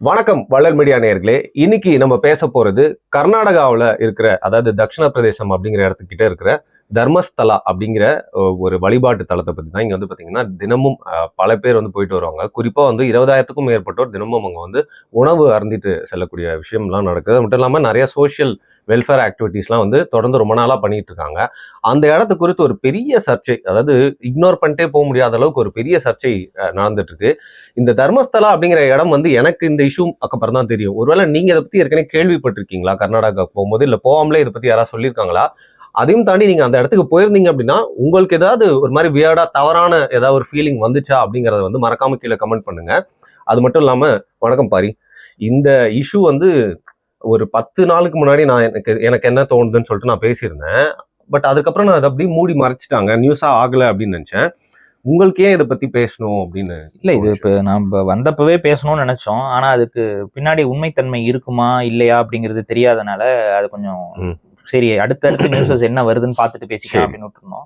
வணக்கம் வள்ளல் மீடியா நேயர்களே. இன்னைக்கு நம்ம பேச போறது கர்நாடகாவில் இருக்கிற, அதாவது தட்சிண பிரதேசம் அப்படிங்கிற இடத்துக்கிட்ட இருக்கிற தர்மஸ்தலா அப்படிங்கிற ஒரு வழிபாட்டு தலத்தை பத்தி தான். இங்க வந்து பாத்தீங்கன்னா தினமும் பல பேர் வந்து போயிட்டு வருவாங்க. குறிப்பா வந்து 20,000க்கும் மேற்பட்டோர் தினமும் அங்க வந்து உணவு அருந்திட்டு செல்லக்கூடிய விஷயம்லாம் நடக்குது. அது மட்டும் இல்லாம நிறைய சோசியல் வெல்ஃபேர் ஆக்டிவிட்டீஸ்லாம் வந்து தொடர்ந்து ரொம்ப நாளா பண்ணிட்டு இருக்காங்க. அந்த இடத்து குறித்து ஒரு பெரிய சர்ச்சை, அதாவது இக்னோர் பண்ணிட்டே போக முடியாத அளவுக்கு ஒரு பெரிய சர்ச்சை நடந்துட்டு இருக்கு. இந்த தர்மஸ்தலா அப்படிங்கிற இடம் வந்து எனக்கு இந்த இஷ்யூ அப்புறம் தான் தெரியும். ஒருவேளை நீங்க இதை பத்தி ஏற்கனவே கேள்விப்பட்டிருக்கீங்களா? கர்நாடகா போகும்போது இல்ல போகாமலே இதை பத்தி யாராவது சொல்லியிருக்காங்களா? அதையும் தாண்டி நீங்க அந்த இடத்துக்கு போயிருந்தீங்க அப்படின்னா உங்களுக்கு ஏதாவது ஒரு மாதிரி வியர்டா தவறான ஏதாவது ஒரு ஃபீலிங் வந்துச்சா அப்படிங்கறத வந்து மறக்காம கீழே கமெண்ட் பண்ணுங்க. அது மட்டும் இல்லாம, வணக்கம் பாரி, இந்த இஷ்யூ வந்து ஒரு 10 நாளுக்கு முன்னாடி நான் எனக்கு என்ன தோணுதுன்னு சொல்லிட்டு நான் பேசியிருந்தேன். பட் அதுக்கப்புறம் நான் அதை அப்படியே மூடி மறைச்சிட்டாங்க, நியூஸா ஆகல அப்படின்னு நினைச்சேன். உங்களுக்கு ஏன் இதை பத்தி பேசணும் அப்படின்னு? இல்ல, இது இப்ப நம்ம வந்தப்பவே பேசணும்னு நினைச்சோம். ஆனா அதுக்கு பின்னாடி உண்மைத்தன்மை இருக்குமா இல்லையா அப்படிங்கிறது தெரியாதனால அது கொஞ்சம் சரி, அடுத்தடுத்து நியூஸஸ் என்ன வருதுன்னு பார்த்துட்டு பேசிக்கலாம் அப்படின்னு விட்டுருந்தோம்.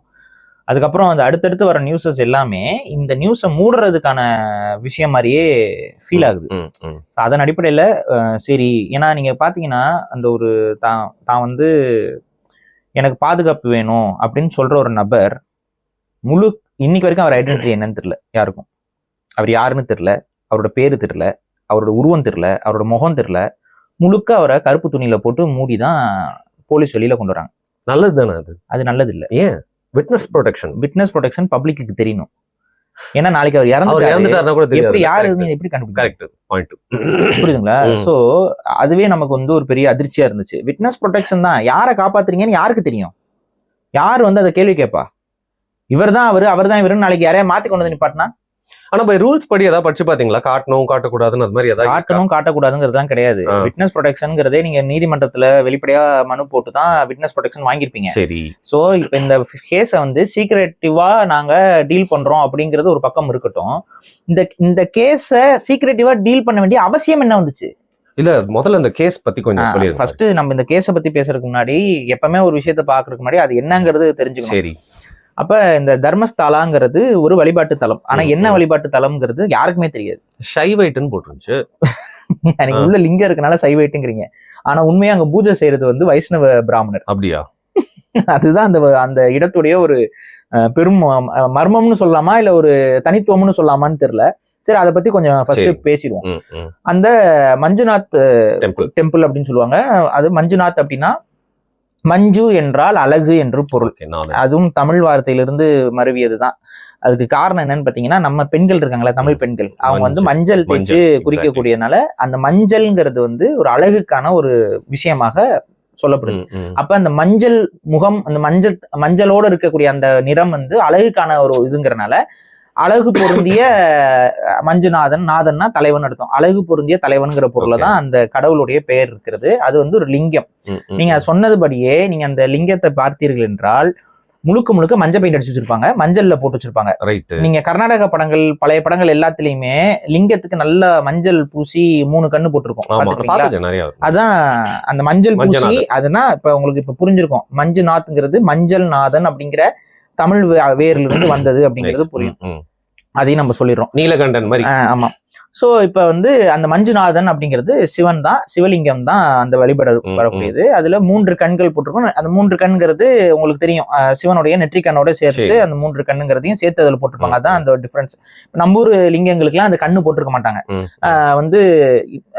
அதுக்கப்புறம் அந்த அடுத்தடுத்து வர நியூஸஸ் எல்லாமே இந்த நியூஸை மூடுறதுக்கான விஷயம் மாதிரியே ஃபீல் ஆகுது. அதன் அடிப்படையில சரி, ஏன்னா நீங்க பாத்தீங்கன்னா அந்த ஒரு தான் வந்து எனக்கு பாதுகாப்பு வேணும் அப்படின்னு சொல்ற ஒரு நபர் இன்னைக்கு வரைக்கும் அவர் ஐடென்டிட்டி என்னன்னு தெரியல யாருக்கும். அவர் யாருன்னு தெரியல, அவரோட பேரு தெரியல, அவரோட உருவம் தெரியல, அவரோட முகம் தெரியல. முழுக்க அவரை கருப்பு துணியில போட்டு மூடிதான் போலீஸ் வெளியில கொண்டு வராங்க. நல்லது தானே அது? அது நல்லது இல்ல. ஏன்? விட்னஸ் ப்ரொடெக்ஷன் பப்ளிக்கு தெரியணும். ஏன்னா நாளைக்கு அவர் இறந்துட்டாருன்னா கூட எப்படி யாரு எப்படி கண்டுபிடிக்கும்? புரியுதுங்களா? சோ அதுவே நமக்கு வந்து ஒரு பெரிய அதிர்ச்சியா இருந்துச்சு. விட்னஸ் ப்ரொடெக்ஷன் தான், யாரை காப்பாத்துறீங்கன்னு யாருக்கு தெரியும்? யாரு வந்து அதை கேள்வி கேட்பா? இவர் தான் அவர் தான் இவருன்னு நாளைக்கு யாரையா மாத்தி கொண்டு வந்து நிப்பாட்டினா? ஆனா பை ரூல்ஸ் படி ஏதாவது படிச்சு பாத்தீங்களா? காட்டணும் காட்டக்கூடாதுன்னு அது மாதிரி ஏதாவது? காட்டணும் காட்டக்கூடாதுங்கிறது கிடையாது. விட்னஸ் ப்ரொடெக்ஷன்ங்கிறதே நீங்க நீதிமன்றத்துல வெளிப்படையா மனு போட்டு தான் விட்னஸ் ப்ரொடெக்ஷன் வாங்கியிருப்பீங்க. சரி. சோ இப்ப இந்த கேஸை வந்து சீக்ரெட்டிவா நாங்க டீல் பண்றோம் அப்படிங்கிறது ஒரு பக்கம் இருக்கட்டும். இந்த கேஸை சீக்ரெட்டிவா டீல் பண்ண வேண்டிய அவசியம் என்ன வந்துச்சு? இல்ல, முதல்ல இந்த கேஸ் பத்தி கொஞ்சம் சொல்லிருங்க. ஃபர்ஸ்ட் நம்ம இந்த கேஸை பத்தி பேசுறதுக்கு முன்னாடி எப்பவுமே ஒரு விஷயத்த பாக்குறதுக்கு முன்னாடி அது என்னங்கிறது தெரிஞ்சுக்கணும். சரி. அப்ப இந்த தர்மஸ்தலாங்கிறது ஒரு வழிபாட்டு தலம். ஆனா என்ன வழிபாட்டு தலம்ங்கிறது யாருக்குமே தெரியாது. சைவைட்டுன்னு போட்டுருந்துச்சு. எனக்கு உள்ள லிங்கம் இருக்கனால சைவைட்டுங்கிறீங்க. ஆனா உண்மையா அங்க பூஜை செய்யறது வந்து வைஷ்ணவ பிராமணர். அப்படியா? அதுதான் அந்த இடத்துடைய ஒரு பெரும் மர்மம்னு சொல்லலாமா இல்ல ஒரு தனித்துவம்னு சொல்லலாமான்னு தெரியல. சரி, அதை பத்தி கொஞ்சம் ஃபர்ஸ்ட் பேசிடுவோம். அந்த மஞ்சுநாத் டெம்பிள் அப்படின்னு சொல்லுவாங்க. அது மஞ்சுநாத் அப்படின்னா மஞ்சு என்றால் அழகு என்று பொருள். அதுவும் தமிழ் வார்த்தையிலிருந்து மருவியதுதான். அதுக்கு காரணம் என்னன்னு பாத்தீங்கன்னா, நம்ம பெண்கள் இருக்காங்களா, தமிழ் பெண்கள், அவங்க வந்து மஞ்சள் தேய்ச்சு குறிக்கக்கூடியனால அந்த மஞ்சள்ங்கிறது வந்து ஒரு அழகுக்கான ஒரு விஷயமாக சொல்லப்படுது. அப்ப அந்த மஞ்சள் முகம், அந்த மஞ்சளோட இருக்கக்கூடிய அந்த நிறம் வந்து அழகுக்கான ஒரு இதுங்கிறனால அழகு பொருந்திய நாதன்னா தலைவன் அர்த்தம். அழகு பொருந்திய தலைவன்கிற பொருள்ல தான் அந்த கடவுளுடைய பெயர் இருக்கிறது. அது வந்து ஒரு லிங்கம். நீங்க சொன்னதுபடியே நீங்க அந்த லிங்கத்தை பார்த்தீர்கள் என்றால் முழுக்க மஞ்சள் பெயிண்ட் அடிச்சு வச்சிருப்பாங்க, மஞ்சள்ல போட்டு வச்சிருப்பாங்க. நீங்க கர்நாடக படங்கள், பழைய படங்கள் எல்லாத்துலயுமே லிங்கத்துக்கு நல்ல மஞ்சள் பூசி 3 கண்ணு போட்டிருக்கோம். அதான் அந்த மஞ்சள் பூசி. அதுதான் இப்ப உங்களுக்கு இப்ப புரிஞ்சிருக்கும். மஞ்சுநாத்ங்கிறது மஞ்சள் நாதன் அப்படிங்கிற தமிழ் வேர்ல இருந்து வந்தது அப்படிங்கிறது புரியும். அதையும் நம்ம சொல்லிடுறோம், நீலகண்டன் மாதிரி. ஆமா. சோ இப்ப வந்து அந்த மஞ்சுநாதன் அப்படிங்கிறது சிவன் தான், சிவலிங்கம் தான் அந்த வழிபட வரக்கூடியது. அதுல 3 கண்கள் போட்டிருக்கும். அந்த 3 கண்கிறது உங்களுக்கு தெரியும், சிவனுடைய நெற்றி கண்ணோட சேர்த்து அந்த 3 கண்ணுங்கிறதையும் சேர்த்து அதுல போட்டிருப்பாங்க. அதான் அந்த டிஃபரன்ஸ். நம்ம ஊர் லிங்கங்களுக்கு எல்லாம் அந்த கண்ணு போட்டிருக்க மாட்டாங்க. வந்து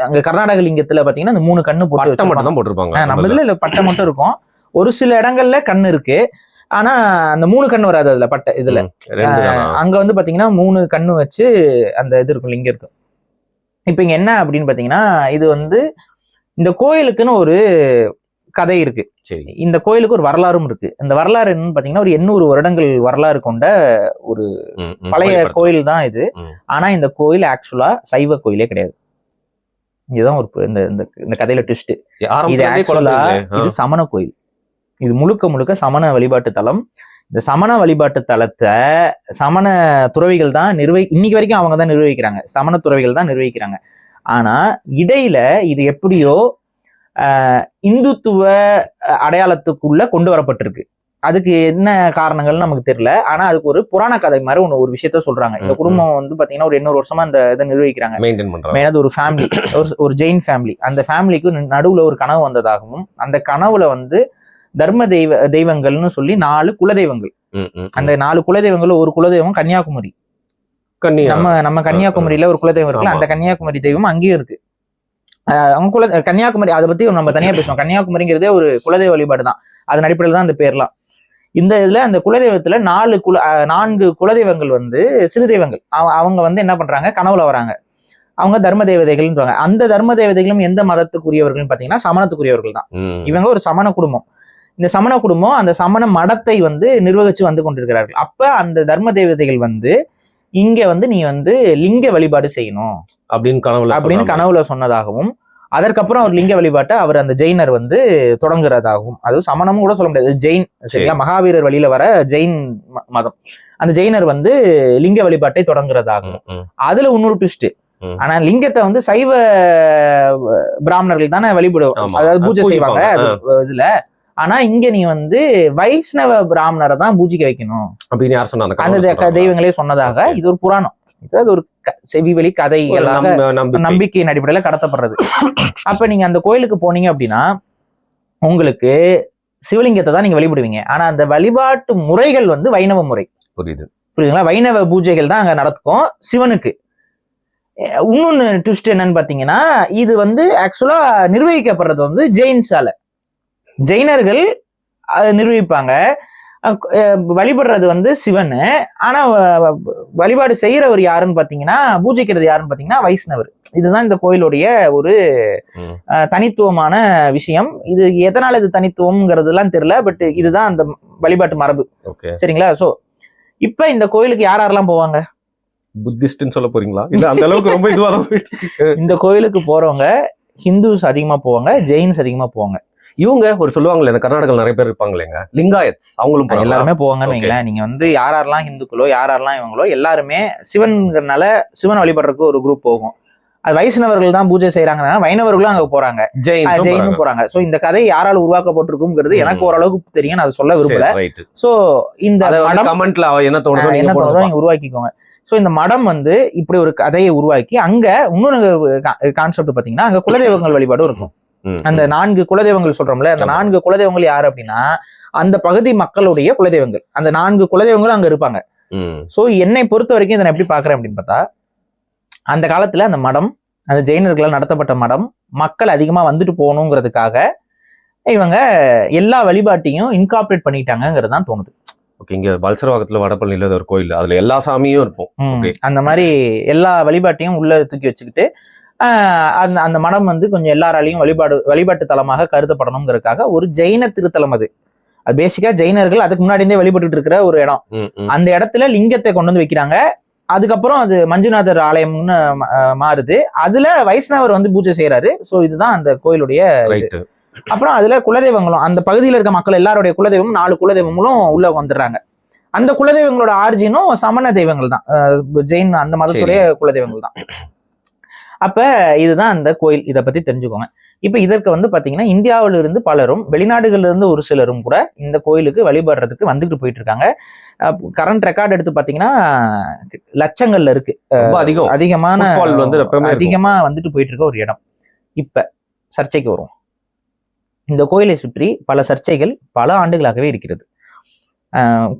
அங்க கர்நாடக லிங்கத்துல பாத்தீங்கன்னா அந்த 3 கண்ணு போட்டிருப்பாங்க. நம்ம இதுல பட்டை மட்டும் இருக்கும். ஒரு சில இடங்கள்ல கண்ணு இருக்கு, ஆனா அந்த 3 கண்ணு வராது அதுல பட்ட இதுல. அங்க வந்து பாத்தீங்கன்னா 3 கண்ணு வச்சு அந்த இது இருக்கும், லிங்கம் இருக்கும். இப்ப இங்க என்ன அப்படின்னு பாத்தீங்கன்னா, இது வந்து இந்த கோயிலுக்குன்னு ஒரு கதை இருக்கு. இந்த கோயிலுக்கு ஒரு வரலாறும் இருக்கு. இந்த வரலாறு என்னன்னு பாத்தீங்கன்னா, ஒரு 800 வருடங்கள் வரலாறு கொண்ட ஒரு பழைய கோயில் தான் இது. ஆனா இந்த கோயில் ஆக்சுவலா சைவ கோயிலே கிடையாது. இதுதான் ஒரு இந்த கதையில ட்விஸ்ட். இது ஆக்சுவலா இது சமண கோயில். இது முழுக்க சமண வழிபாட்டு தலம். இந்த சமண வழிபாட்டு தலத்தை சமண துறவிகள் தான் இன்னைக்கு வரைக்கும் அவங்க தான் நிர்வகிக்கிறாங்க. சமண துறவிகள் தான் நிர்வகிக்கிறாங்க. ஆனா இடையில இது எப்படியோ இந்துத்துவ அடையாளத்துக்குள்ள கொண்டு வரப்பட்டிருக்கு. அதுக்கு என்ன காரணங்கள்னு நமக்கு தெரியல. ஆனா அதுக்கு ஒரு புராண கதை மாதிரி ஒரு விஷயத்த சொல்றாங்க. இந்த குடும்பம் வந்து பாத்தீங்கன்னா ஒரு 800 வருஷமா அந்த இதை நிர்வகிக்கிறாங்க. மெயினாக ஒரு ஃபேமிலி, ஒரு ஜெயின் ஃபேமிலி. அந்த ஃபேமிலிக்கு நடுவுல ஒரு கனவு வந்ததாகவும், அந்த கனவுல வந்து தர்ம தெய்வங்கள்னு சொல்லி 4 குலதெய்வங்கள், அந்த 4 குலதெய்வங்கள், ஒரு குலதெய்வம் கன்னியாகுமரி, நம்ம கன்னியாகுமரியில ஒரு குலதெய்வம் இருக்குல்ல, அந்த கன்னியாகுமரி தெய்வம் அங்கேயும் இருக்கு. அவங்க கன்னியாகுமரி, அதை பத்தி நம்ம தனியா பேசுவோம். கன்னியாகுமரிங்கிறதே ஒரு குலதெய்வ வழிபாடு தான். அதன் அடிப்படையில் தான் அந்த பேர்லாம். இந்த இதுல அந்த குலதெய்வத்துல 4 குலதெய்வங்கள் வந்து சிறு தெய்வங்கள். அவங்க வந்து என்ன பண்றாங்க, கனவுல வராங்க. அவங்க தர்ம தேவதைகள்ன்றாங்க. அந்த தர்ம தேவதைகளும் எந்த மதத்துக்குரியவர்கள் பாத்தீங்கன்னா சமணத்துக்குரியவர்கள் தான். இவங்க ஒரு சமண குடும்பம். இந்த சமண குடும்பம் அந்த சமண மடத்தை வந்து நிர்வகிச்சு வந்து கொண்டிருக்கிறார்கள். அப்ப அந்த தர்ம தேவதைகள் வந்து இங்க வந்து நீ வந்து லிங்க வழிபாடு செய்யணும் அப்படின்னு கனவுல சொன்னதாகவும், அதற்கப்புறம் அவர் லிங்க வழிபாட்டை அவர் அந்த ஜெயினர் வந்து தொடங்குறதாகவும், அது சமணமும் கூட சொல்ல முடியாது, ஜெயின், சரிங்களா, மகாவீரர் வழியில வர ஜெயின் மதம், அந்த ஜெயினர் வந்து லிங்க வழிபாட்டை தொடங்குறதாகவும். அதுல இன்னொரு ட்விஸ்ட், ஆனா லிங்கத்தை வந்து சைவ பிராமணர்கள் தானே வழிபடுவோம், அதாவது பூஜை செய்வாங்க இதுல. ஆனா இங்க நீ வந்து வைஷ்ணவ பிராமணரை தான் பூஜிக்க வைக்கணும் அப்படின்னு யார் சொன்னாங்க? அந்த தெய்வங்களே சொன்னதாக இது ஒரு புராணம். இது ஒரு செவிவெளி கதைகளாக நம்பிக்கையின் அடிப்படையில கடத்தப்படுறது. அப்ப நீங்க அந்த கோயிலுக்கு போனீங்க அப்படின்னா உங்களுக்கு சிவலிங்கத்தை தான் நீங்க வழிபடுவீங்க. ஆனா அந்த வழிபாட்டு முறைகள் வந்து வைணவ முறை. புரியுதுங்களா? வைணவ பூஜைகள் தான் அங்க நடக்கும் சிவனுக்கு. இன்னொன்னு ட்விஸ்ட் என்னன்னு பாத்தீங்கன்னா, இது வந்து ஆக்சுவலா நிர்வகிக்கப்படுறது வந்து ஜெயின்ஸால. ஜெயினர்கள் நிர்வகிப்பாங்க, வழிபடுறது வந்து சிவன். ஆனா வழிபாடு செய்யறவர் யாருன்னு பாத்தீங்கன்னா, பூஜிக்கிறது யாருன்னு பாத்தீங்கன்னா வைஷ்ணவர். இதுதான் இந்த கோயிலுடைய ஒரு தனித்துவமான விஷயம். இது எதனால இது தனித்துவம்ங்கிறதுலாம் தெரியல, பட் இதுதான் அந்த வழிபாட்டு மரபு. சரிங்களா? சோ இப்ப இந்த கோயிலுக்கு யாரெல்லாம் போவாங்க? புத்திஸ்ட்னு சொல்ல போறீங்களா? இல்ல அந்த அளவுக்கு ரொம்ப இதுவா இந்த கோயிலுக்கு போறவங்க ஹிந்துஸ் அதிகமா போவாங்க, ஜெயின்ஸ் அதிகமா போவாங்க. இவங்க ஒரு சொல்லுவாங்களே, இந்த கர்நாடகாவில் நிறைய பேர் இருப்பாங்களேங்க, லிங்காயத்ஸ், அவங்களும் எல்லாருமே போவாங்கன்னு வைங்களேன். நீங்க வந்து யாரெல்லாம் ஹிந்துக்களோ யாரெல்லாம் இவங்களோ எல்லாருமே சிவன்கிறனால சிவன் வழிபடுறதுக்கு ஒரு குரூப் போகும். அது வைஷ்ணவர்கள் தான் பூஜை செய்யறாங்கன்னா வைணவர்களும் அங்க போறாங்க, ஜெயினும் போறாங்க. சோ இந்த கதை யாரால உருவாக்கப்பட்டிருக்குங்கிறது எனக்கு ஓரளவுக்கு தெரியும், நான் அதை சொல்ல விரும்பல. சோ இந்த கமெண்ட்ல என்ன தோணுதோ நீங்க உருவாக்கிக்கோங்க. சோ இந்த மடம் வந்து இப்படி ஒரு கதையை உருவாக்கி அங்க இன்னொரு கான்செப்ட் பாத்தீங்கன்னா, அங்க குலதெய்வங்கள் வழிபாடும் இருக்கும். அந்த 4 குலதெய்வங்கள் சொல்றோம்ல, அந்த 4 குலதெய்வங்கள் யாரு அப்படின்னா அந்த பகுதி மக்களுடைய குலதெய்வங்கள். அந்த 4 குலதெய்வங்களும் அங்க இருப்பாங்க. சோ என்னை பொறுத்த வரைக்கும் இதை நான் எப்படி பாக்குறேன் அப்படின்னு பார்த்தா, அந்த காலத்துல அந்த மடம், அந்த ஜெயினர்களால் நடத்தப்பட்ட மடம், மக்கள் அதிகமா வந்துட்டு போகணுங்கிறதுக்காக இவங்க எல்லா வழிபாட்டையும் இன்கார்பரேட் பண்ணிட்டாங்கிறது தான் தோணுது. ஓகே, இங்க வல்சரவாக்கத்துல வடபழனியில ஒரு கோயில், அதுல எல்லா சாமியும் இருக்கும். அந்த மாதிரி எல்லா வழிபாட்டையும் உள்ள தூக்கி வச்சுக்கிட்டு அந்த மடம் வந்து கொஞ்சம் எல்லாராலையும் வழிபாட்டு தலமாக கருதப்படணுங்கிறதுக்காக ஒரு ஜெயின திருத்தலம். அது பேசிக்கா ஜெயினர்கள் அதுக்கு முன்னாடி இருந்தே வழிபட்டு இருக்கிற ஒரு இடம். அந்த இடத்துல லிங்கத்தை கொண்டு வந்து வைக்கிறாங்க. அதுக்கப்புறம் அது மஞ்சுநாதர் ஆலயம்னு மாறுது. அதுல வைஷ்ணவர் வந்து பூஜை செய்யறாரு. சோ இதுதான் அந்த கோயிலுடைய. அப்புறம் அதுல குலதெய்வங்களும், அந்த பகுதியில் இருக்க மக்கள் எல்லாருடைய குலதெய்வம் 4 குலதெய்வங்களும் உள்ள வந்துடுறாங்க. அந்த குலதெய்வங்களோட ஆர்ஜினும் சமண தெய்வங்கள் தான், ஜெயின் அந்த மதத்துடைய குலதெய்வங்கள் தான். அப்ப இதுதான் அந்த கோயில். இதை பத்தி தெரிஞ்சுக்கோங்க. இப்ப இதற்கு வந்து பாத்தீங்கன்னா இந்தியாவில இருந்து பலரும், வெளிநாடுகள்ல இருந்து ஒரு சிலரும் கூட இந்த கோயிலுக்கு வழிபடுறதுக்கு வந்துட்டு போயிட்டு இருக்காங்க. கரண்ட் ரெக்கார்ட் எடுத்து பாத்தீங்கன்னா லட்சங்கள்ல இருக்கு, அதிகமா வந்துட்டு போயிட்டு இருக்க ஒரு இடம். இப்ப சர்ச்சைக்கு வரும். இந்த கோயிலை சுற்றி பல சர்ச்சைகள் பல ஆண்டுகளாகவே இருக்கிறது.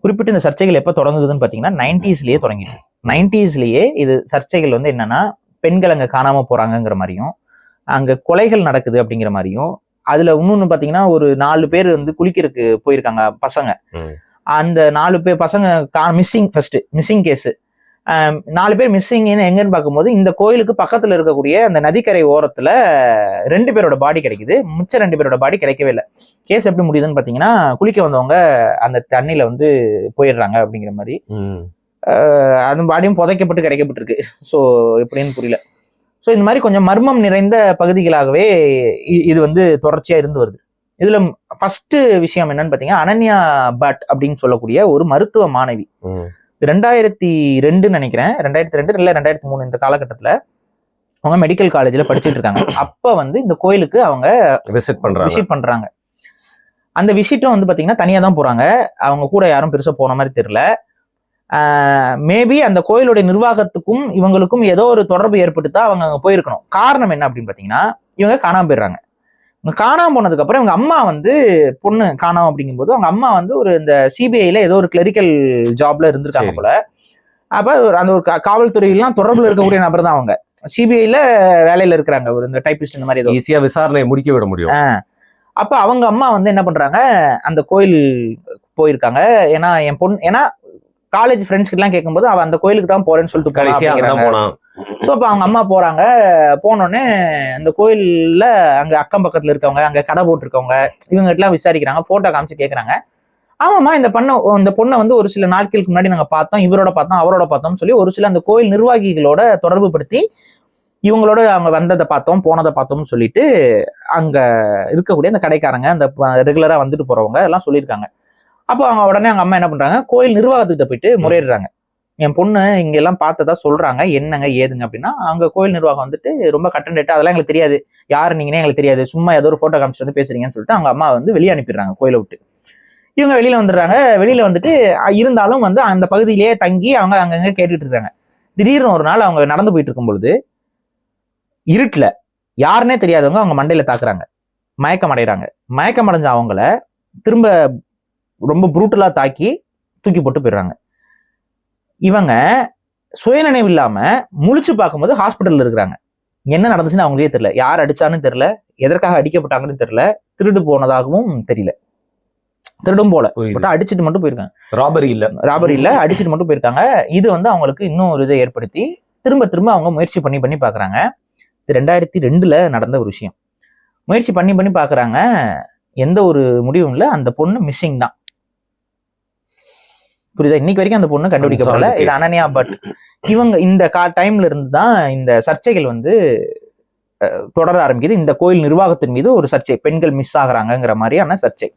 குறிப்பிட்டு இந்த சர்ச்சைகள் எப்ப தொடங்குதுன்னு பாத்தீங்கன்னா 90ஸ்லயே தொடங்கிடும். 90ஸ்லயே இது சர்ச்சைகள் வந்து என்னன்னா, பெண்கள் அங்க காணாம போறாங்கிற மாதிரியும், அங்க கொலைகள் நடக்குது அப்படிங்கிற மாதிரியும், அதுல இன்னொன்னு பாத்தீங்கன்னா ஒரு 4 பேர் வந்து குளிக்கிறதுக்கு போயிருக்காங்க பசங்க. அந்த 4 பேர் பசங்க மிஸ்ஸிங் கேஸ். 4 பேர் மிஸ்ஸிங்னு எங்கன்னு பார்க்கும்போது இந்த கோயிலுக்கு பக்கத்துல இருக்கக்கூடிய அந்த நதிக்கரை ஓரத்துல 2 பேரோட பாடி கிடைக்குது. மிச்ச 2 பேரோட பாடி கிடைக்கவே இல்லை. கேஸ் எப்படி முடியுதுன்னு பாத்தீங்கன்னா, குளிக்க வந்தவங்க அந்த தண்ணியில வந்து போயிடுறாங்க அப்படிங்கிற மாதிரி. அந்த பாடியும் புதைக்கப்பட்டு கிடைக்கப்பட்டிருக்கு. ஸோ எப்படின்னு புரியல. ஸோ இந்த மாதிரி கொஞ்சம் மர்மம் நிறைந்த பகுதிகளாகவே இது வந்து தொடர்ச்சியா இருந்து வருது. இதுல ஃபர்ஸ்ட் விஷயம் என்னன்னு பாத்தீங்கன்னா, அனன்யா பட் அப்படின்னு சொல்லக்கூடிய ஒரு மருத்துவ மாணவி 2002 நினைக்கிறேன், 2002 இல்ல 2003 இந்த காலகட்டத்துல அவங்க மெடிக்கல் காலேஜ்ல படிச்சுட்டு இருக்காங்க. அப்ப வந்து இந்த கோயிலுக்கு அவங்க விசிட் பண்றாங்க. அந்த விசிட்டும் வந்து பாத்தீங்கன்னா தனியா தான் போறாங்க, அவங்க கூட யாரும் பெருசா போன மாதிரி தெரியல. மேபி அந்த கோயிலுடைய நிர்வாகத்துக்கும் இவங்களுக்கும் ஏதோ ஒரு தொடர்பு ஏற்பட்டு தான் அவங்க அங்க போயிருக்கணும். காரணம் என்ன அப்படின்னு பாத்தீங்கன்னா, இவங்க காணாம போயிடுறாங்க. காணாம போனதுக்கு அப்புறம் இவங்க அம்மா வந்து பொண்ணு காணாம அப்படிங்கும்போது அவங்க அம்மா வந்து ஒரு இந்த சிபிஐல ஏதோ ஒரு கிளரிக்கல் ஜாப்ல இருந்திருக்காங்க போல. அப்ப அந்த ஒரு காவல்துறையெல்லாம் தொடர்புல இருக்கக்கூடிய நபர் தான் அவங்க. சிபிஐல வேலையில இருக்கிறாங்க, ஒரு இந்த டைபிஸ்ட் இந்த மாதிரி ஏதோ ஈஸியா விசாரணை முடிக்க விட முடியும். அப்ப அவங்க அம்மா வந்து என்ன பண்றாங்க, அந்த கோயில் போயிருக்காங்க. ஏன்னா என் பொண்ணு, ஏன்னா காலேஜ் ஃப்ரெண்ட்ஸ் கிட்ட எல்லாம் கேட்கும்போது அவ அந்த கோயிலுக்கு தான் போறேன்னு சொல்லிட்டு போனா. சோ அப்ப அவங்க அம்மா போறாங்க. போனோடனே அந்த கோயில்ல அங்க அக்கம் பக்கத்துல இருக்கவங்க, அங்க கடை போட்டிருக்கவங்க, இவங்க எல்லாம் விசாரிக்கிறாங்க, போட்டோ காமிச்சு கேக்குறாங்க. ஆமாம்மா, இந்த பொண்ணை வந்து ஒரு சில நாட்களுக்கு முன்னாடி நாங்க பார்த்தோம், இவரோட பார்த்தோம், அவரோட பார்த்தோம்னு சொல்லி ஒரு சில அந்த கோயில் நிர்வாகிகளோட தொடர்பு படுத்தி இவங்களோட அவங்க வந்ததை பார்த்தோம், போனதை பார்த்தோம்னு சொல்லிட்டு அங்க இருக்கக்கூடிய அந்த கடைக்காரங்க, அந்த ரெகுலரா வந்துட்டு போறவங்க எல்லாம் சொல்லியிருக்காங்க. அப்போ அவங்க உடனே அவங்க அம்மா என்ன பண்றாங்க, கோயில் நிர்வாகத்துக்கிட்ட போயிட்டு முறையிடுறாங்க. என் பொண்ணு இங்க எல்லாம் பார்த்ததா சொல்றாங்க, என்னங்க ஏதுங்க அப்படின்னா, அங்க கோயில் நிர்வாகம் வந்துட்டு ரொம்ப கட்டண்டேட்டா, அதெல்லாம் எங்களுக்கு தெரியாது, யாரு நீங்கன்னே எங்களுக்கு தெரியாது, சும்மா ஏதோ ஒரு போட்டோ காமிச்சிட்டு வந்து பேசுறீங்கன்னு சொல்லிட்டு அவங்க அம்மா வந்து வெளியே அனுப்பிடுறாங்க கோயிலை விட்டு. இவங்க வெளியில வந்துடுறாங்க. வெளியில வந்துட்டு இருந்தாலும் வந்து அந்த பகுதியிலேயே தங்கி அவங்க அங்கங்க கேட்டுட்டு இருக்காங்க. திடீர்னு ஒரு நாள் அவங்க நடந்து போயிட்டு இருக்கும் பொழுது இருட்டுல யாருன்னே தெரியாதவங்க அவங்க மண்டையில தாக்குறாங்க, மயக்கம் அடைகிறாங்க. மயக்கம் அடைஞ்ச அவங்கள திரும்ப ரொம்ப புரூட்டலா தாக்கி தூக்கி போட்டு போயிடுறாங்க. இவங்க சுயநினைவு இல்லாம முழிச்சு பார்க்கும்போது ஹாஸ்பிட்டல்ல இருக்கிறாங்க. என்ன நடந்துச்சுன்னு அவங்களே தெரியல, யார் அடிச்சான்னு தெரியல, எதற்காக அடிக்கப்பட்டாங்கன்னு தெரியல, திருடு போனதாகவும் தெரியல. திருடும் போல, அடிச்சுட்டு மட்டும் போயிருக்காங்க. ராபரி இல்ல, அடிச்சுட்டு மட்டும் போயிருக்காங்க. இது வந்து அவங்களுக்கு இன்னும் ஒரு இதை ஏற்படுத்தி திரும்ப திரும்ப அவங்க முயற்சி பண்ணி பாக்குறாங்க. இது 2002 நடந்த ஒரு விஷயம். முயற்சி பண்ணி பாக்குறாங்க, எந்த ஒரு முடிவும் இல்லை. அந்த பொண்ணு மிஸ்ஸிங் தான். புரியுதா? இன்னைக்கு வரைக்கும் அந்த பொண்ணு கண்டுபிடிக்கப்படல. இது அனன்யா பட். இவங்க இந்த டைம்ல இருந்து தான் இந்த சர்ச்சைகள் வந்து தொடர ஆரம்பிக்குது. இந்த கோயில் நிர்வாகத்தின் மீது ஒரு சர்ச்சை, பெண்கள் மிஸ் ஆகுறாங்கிற மாதிரியான சர்ச்சை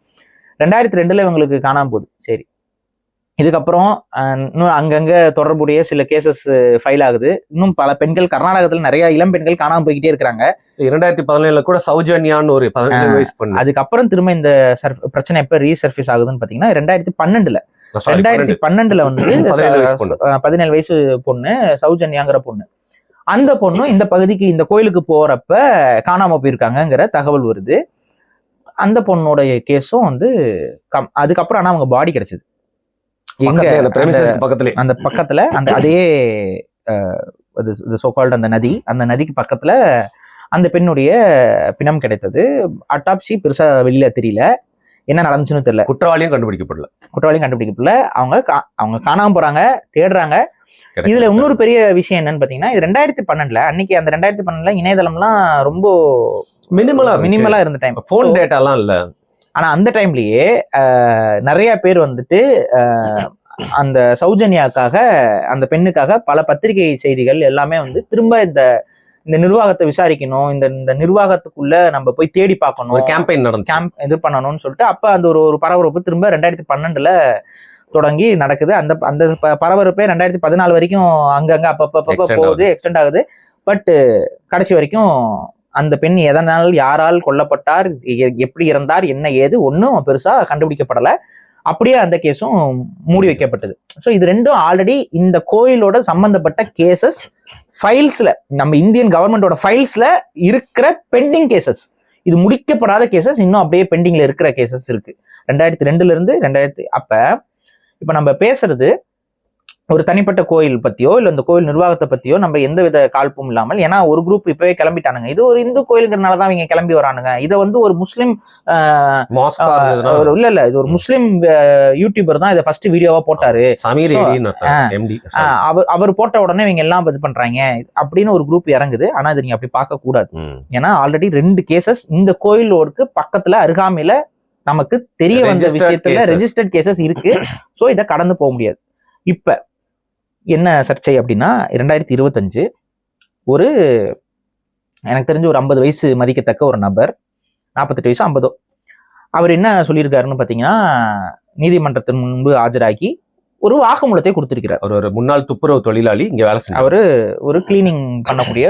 2002 இவங்களுக்கு காணாம போகுது. சரி, இதுக்கப்புறம் இன்னும் அங்கங்க தொடர்புடைய சில கேசஸ் ஃபைல் ஆகுது. இன்னும் பல பெண்கள் கர்நாடகத்துல நிறைய இளம் பெண்கள் காணாம போய்கிட்டே இருக்கிறாங்க. 2017 கூட சௌஜன்யான்னு ஒரு 17 வயசு பொண்ணு. அதுக்கப்புறம் திரும்ப இந்த பிரச்சனை எப்ப ரீசர்ஃபேஸ் ஆகுதுன்னு பாத்தீங்கன்னா 2012 வந்து 17 வயசு பொண்ணு சௌஜன்யாங்கிற பொண்ணு. அந்த பொண்ணு இந்த பகுதிக்கு, இந்த கோயிலுக்கு போறப்ப காணாம போயிருக்காங்கிற தகவல் வருது. அந்த பொண்ணோடைய கேஸும் வந்து அதுக்கப்புறம் ஆனா அவங்க பாடி கிடைச்சது அந்த பக்கத்துல, அந்த அதே அந்த நதி, அந்த நதிக்கு பக்கத்துல அந்த பெண்ணுடைய பிணம் கிடைத்தது. அட்டாப்சி பெருசா வெளியில தெரியல, என்ன நடந்துச்சுன்னு தெரியல. குற்றவாளியும் கண்டுபிடிக்கப்படல. அவங்க காணாம போறாங்க, தேடுறாங்க. இதுல இன்னொரு பெரிய விஷயம் என்னன்னு பாத்தீங்கன்னா, இது 2012 அன்னைக்கு, அந்த 2012 இணையதளம்லாம் ரொம்ப மினிமலா இருந்த டைம், போன் டேட்டாலாம் இல்ல. ஆனா அந்த டைம்லயே நிறைய பேர் வந்துட்டு அந்த சௌஜன்யாக்காக, அந்த பெண்ணுக்காக பல பத்திரிகை செய்திகள் எல்லாமே வந்து திரும்ப இந்த நிர்வாகத்தை விசாரிக்கணும், இந்த நிர்வாகத்துக்குள்ள நம்ம போய் தேடி பார்க்கணும், கேம்பெயின் இது பண்ணணும்னு சொல்லிட்டு அப்ப அந்த ஒரு பரபரப்பு திரும்ப 2012 தொடங்கி நடக்குது. அந்த பரபரப்பே 2014 வரைக்கும் அங்கங்க அப்பப்ப போகுது, எக்ஸ்டெண்ட் ஆகுது. பட் கடைசி வரைக்கும் அந்த பெண் எதனால், யாரால் கொல்லப்பட்டார், எப்படி இறந்தார், என்ன ஏது ஒன்றும் பெருசா கண்டுபிடிக்கப்படல. அப்படியே அந்த கேஸும் மூடி வைக்கப்பட்டது. ஸோ இது ரெண்டும் ஆல்ரெடி இந்த கோயிலோட சம்பந்தப்பட்ட கேசஸ் ஃபைல்ஸ்ல, நம்ம இந்தியன் கவர்மெண்டோட ஃபைல்ஸ்ல இருக்கிற பெண்டிங் கேசஸ். இது முடிக்கப்படாத கேசஸ், இன்னும் அப்படியே பெண்டிங்ல இருக்கிற கேசஸ் இருக்கு. 2002 இருந்து 2000. அப்ப இப்ப நம்ம பேசுறது ஒரு தனிப்பட்ட கோயில் பத்தியோ இல்ல இந்த கோயில் நிர்வாகத்தை பத்தியோ நம்ம எந்தவித காழ்ப்பும் இல்லாமல், ஏன்னா ஒரு குரூப் இப்பவே கிளம்பிட்டானுங்க, இது ஒரு இந்து கோயிலுங்கிறனாலதான் இவங்க கிளம்பி வரானுங்க, இதை வந்து ஒரு முஸ்லிம் இல்ல இது ஒரு முஸ்லிம் யூடியூபர் தான் இதை ஃபர்ஸ்ட் வீடியோவா போட்டாரு, அவர் போட்ட உடனே இவங்க எல்லாம் இது பண்றாங்க அப்படின்னு ஒரு குரூப் இறங்குது. ஆனா இது நீங்க அப்படி பார்க்க கூடாது. ஏன்னா ஆல்ரெடி 2 கேசஸ் இந்த கோயிலோருக்கு பக்கத்துல அருகாமையில நமக்கு தெரிய வந்த விஷயத்துல ரெஜிஸ்டர்ட் கேசஸ் இருக்கு. சோ இதை கடந்து போக முடியாது. இப்ப என்ன சர்ச்சை அப்படின்னா, 2025 ஒரு எனக்கு தெரிஞ்ச ஒரு 50 வயசு மதிக்கத்தக்க ஒரு நபர், 48 வயசு 50, அவர் என்ன சொல்லியிருக்காருன்னு பாத்தீங்கன்னா, நீதிமன்றத்தின் முன்பு ஆஜராகி ஒரு வாக்குமூலத்தை கொடுத்திருக்கிறார். ஒரு முன்னாள் துப்புரவு தொழிலாளி, இங்க வேலை செய்ய, அவரு ஒரு கிளீனிங் பண்ணக்கூடிய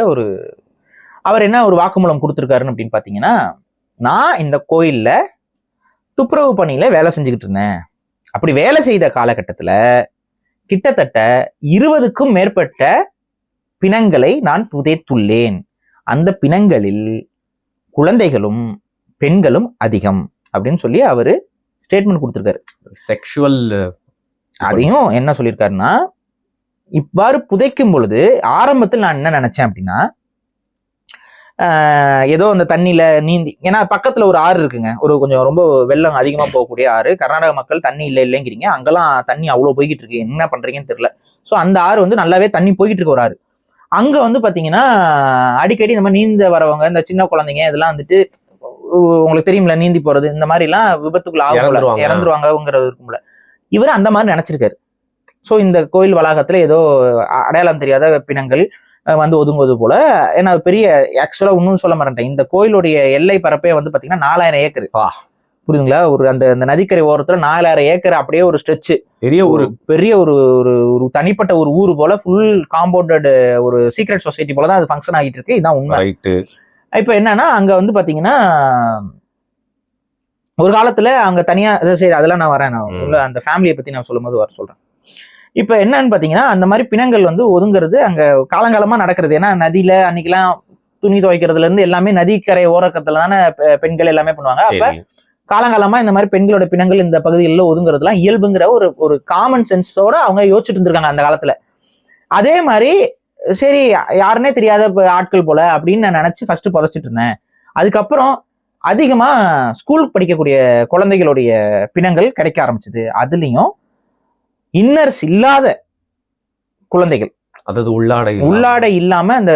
அவர் என்ன ஒரு வாக்குமூலம் கொடுத்திருக்காருன்னு அப்படின்னு பாத்தீங்கன்னா, நான் இந்த கோயில்ல துப்புரவு பணியில வேலை செஞ்சுக்கிட்டு இருந்தேன். அப்படி வேலை செய்த காலகட்டத்துல கிட்டத்தட்ட 20க்கும் மேற்பட்ட பிணங்களை நான் புதைத்துள்ளேன். அந்த பிணங்களில் குழந்தைகளும் பெண்களும் அதிகம் அப்படின்னு சொல்லி அவரு ஸ்டேட்மெண்ட் கொடுத்திருக்காரு. செக்ஷுவல் அதையும் என்ன சொல்லியிருக்காருன்னா, இவ்வாறு புதைக்கும் பொழுது ஆரம்பத்தில் நான் என்ன நினைச்சேன் அப்படின்னா, ஏதோ அந்த தண்ணியில நீந்தி, ஏன்னா பக்கத்துல ஒரு ஆறு இருக்குங்க, ஒரு கொஞ்சம் ரொம்ப வெள்ளம் அதிகமா போகக்கூடிய ஆறு. கர்நாடக மக்கள் தண்ணி இல்லைங்கிறீங்க, அங்கெல்லாம் தண்ணி அவ்வளவு போய்கிட்டு இருக்கு, என்ன பண்றீங்கன்னு தெரியல. ஸோ அந்த ஆறு வந்து நல்லாவே தண்ணி போய்கிட்டு இருக்க ஒரு ஆறு. அங்க வந்து பாத்தீங்கன்னா அடிக்கடி இந்த மாதிரி நீந்த வரவங்க, இந்த சின்ன குழந்தைங்க இதெல்லாம் வந்துட்டு உங்களுக்கு தெரியும்ல, நீந்தி போறது இந்த மாதிரி எல்லாம் விபத்துக்குள்ள ஆகும், இறந்துருவாங்கிறது இருக்கும்ல. இவர் அந்த மாதிரி நினைச்சிருக்காரு. ஸோ இந்த கோயில் வளாகத்துல ஏதோ அடையாளம் தெரியாத பிணங்கள் வந்து ஒதுங்குவது போல. ஏன்னா பெரிய, ஆக்சுவலா இன்னும் சொல்ல மாட்டேன், இந்த கோயிலுடைய எல்லை பரப்பே வந்து பாத்தீங்கன்னா 4000 ஏக்கர். புரியுதுங்களா? ஒரு அந்த நதிக்கரை ஓரத்துல 4000 ஏக்கர் அப்படியே ஒரு ஸ்ட்ரெச், பெரிய ஒரு தனிப்பட்ட ஒரு ஊர் போல, ஃபுல் காம்பவுண்டட் ஒரு சீக்ரெட் சொசைட்டி போலதான் அது ஃபங்க்ஷன் ஆகிட்டு இருக்கு. இதான் உண்மை. இப்ப என்னன்னா அங்க வந்து பாத்தீங்கன்னா ஒரு காலத்துல அங்க தனியா, சரி அதெல்லாம் நான் வரேன், நான் உள்ள அந்த ஃபேமிலியை பத்தி நான் சொல்லும் போது சொல்றேன். இப்ப என்னன்னு பாத்தீங்கன்னா அந்த மாதிரி பிணங்கள் வந்து ஒதுங்கிறது அங்க காலங்காலமா நடக்கிறது. ஏன்னா நதியில அன்னைக்கெல்லாம் துணி துவைக்கிறதுல இருந்து எல்லாமே நதிக்கரை ஓரக்கத்துல தானே பெண்கள் எல்லாமே பண்ணுவாங்க. அப்ப காலங்காலமா இந்த மாதிரி பெண்களோட பிணங்கள் இந்த பகுதிகளில் ஒதுங்குறதுலாம் இயல்புங்கிற ஒரு காமன் சென்ஸோட அவங்க யோசிச்சுட்டு இருந்திருக்காங்க அந்த காலத்துல. அதே மாதிரி சரி யாருன்னே தெரியாத ஆட்கள் போல அப்படின்னு நான் நினைச்சு ஃபர்ஸ்ட் புதைச்சிட்டு இருந்தேன். அதுக்கப்புறம் அதிகமா ஸ்கூலுக்கு படிக்கக்கூடிய குழந்தைகளுடைய பிணங்கள் கிடைக்க ஆரம்பிச்சது. அதுலயும் இன்னர்ஸ் இல்லாத குழந்தைகள், அதாவது உள்ளாடை இல்லாம அந்த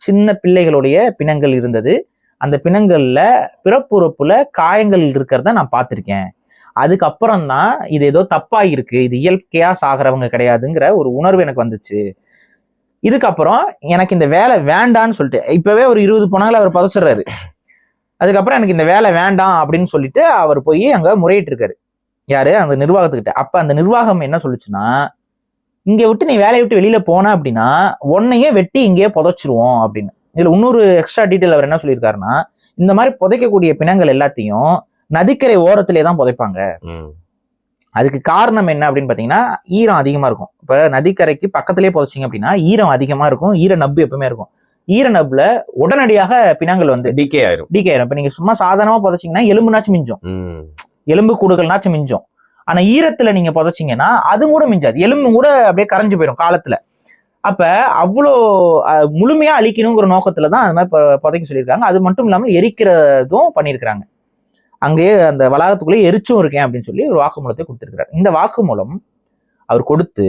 சின்ன பிள்ளைகளுடைய பிணங்கள் இருந்தது. அந்த பிணங்கள்ல பிறப்புறுப்புல காயங்கள் இருக்கிறத நான் பார்த்திருக்கேன். அதுக்கப்புறம் தான் இது ஏதோ தப்பா இருக்கு, இது இயற்கையா சாகிறவங்க கிடையாதுங்கிற ஒரு உணர்வு எனக்கு வந்துச்சு. இதுக்கப்புறம் எனக்கு இந்த வேலை வேண்டான்னு சொல்லிட்டு, இப்பவே ஒரு 20 பணங்களை அவர் புதைச்சிடுறாரு. அதுக்கப்புறம் எனக்கு இந்த வேலை வேண்டாம் அப்படின்னு சொல்லிட்டு அவர் போய் அங்க முறையிட்டு இருக்காரு. யாரு? அந்த நிர்வாகத்துக்கிட்ட. அப்ப அந்த நிர்வாகம் என்ன சொல்லுச்சுன்னா, இங்க விட்டு நீ வேலையை விட்டு வெளியில போன அப்படின்னா உன்னையே வெட்டி இங்கேயே புதைச்சிருவோம் அப்படின்னு. இதுல இன்னொரு எக்ஸ்ட்ரா டீட்டெயில் அவர் என்ன சொல்லியிருக்காருன்னா, இந்த மாதிரி புதைக்கக்கூடிய பிணங்கள் எல்லாத்தையும் நதிக்கரை ஓரத்திலே தான் புதைப்பாங்க. அதுக்கு காரணம் என்ன அப்படின்னு பாத்தீங்கன்னா, ஈரம் அதிகமா இருக்கும். இப்ப நதிக்கரைக்கு பக்கத்திலேயே புதைச்சிங்க அப்படின்னா ஈரம் அதிகமா இருக்கும், ஈர நப்பு எப்பவுமே இருக்கும். ஈர நப்புல உடனடியாக பிணங்கள் வந்து டிகே ஆயிரும். இப்ப நீங்க சும்மா சாதாரணமா புதைச்சிங்கன்னா எலும்புனாச்சும் மிஞ்சும், எலும்பு கூடுகள்னாச்சும் மிஞ்சும். ஆனா ஈரத்துல நீங்க புதைச்சிங்கன்னா அது கூட மிஞ்சாது, எலும்பு கூட அப்படியே கரைஞ்சு போயிடும் காலத்துல. அப்ப அவ்வளோ முழுமையா அழிக்கணுங்கிற நோக்கத்துலதான் அது மாதிரி புதைக்க சொல்லியிருக்காங்க. அது மட்டும் இல்லாமல் எரிக்கிறதும் பண்ணியிருக்கிறாங்க. அங்கேயே அந்த வளாகத்துக்குள்ளே எரிச்சும் இருக்கேன் அப்படின்னு சொல்லி ஒரு வாக்குமூலத்தை கொடுத்திருக்கிறார். இந்த வாக்குமூலம் அவர் கொடுத்து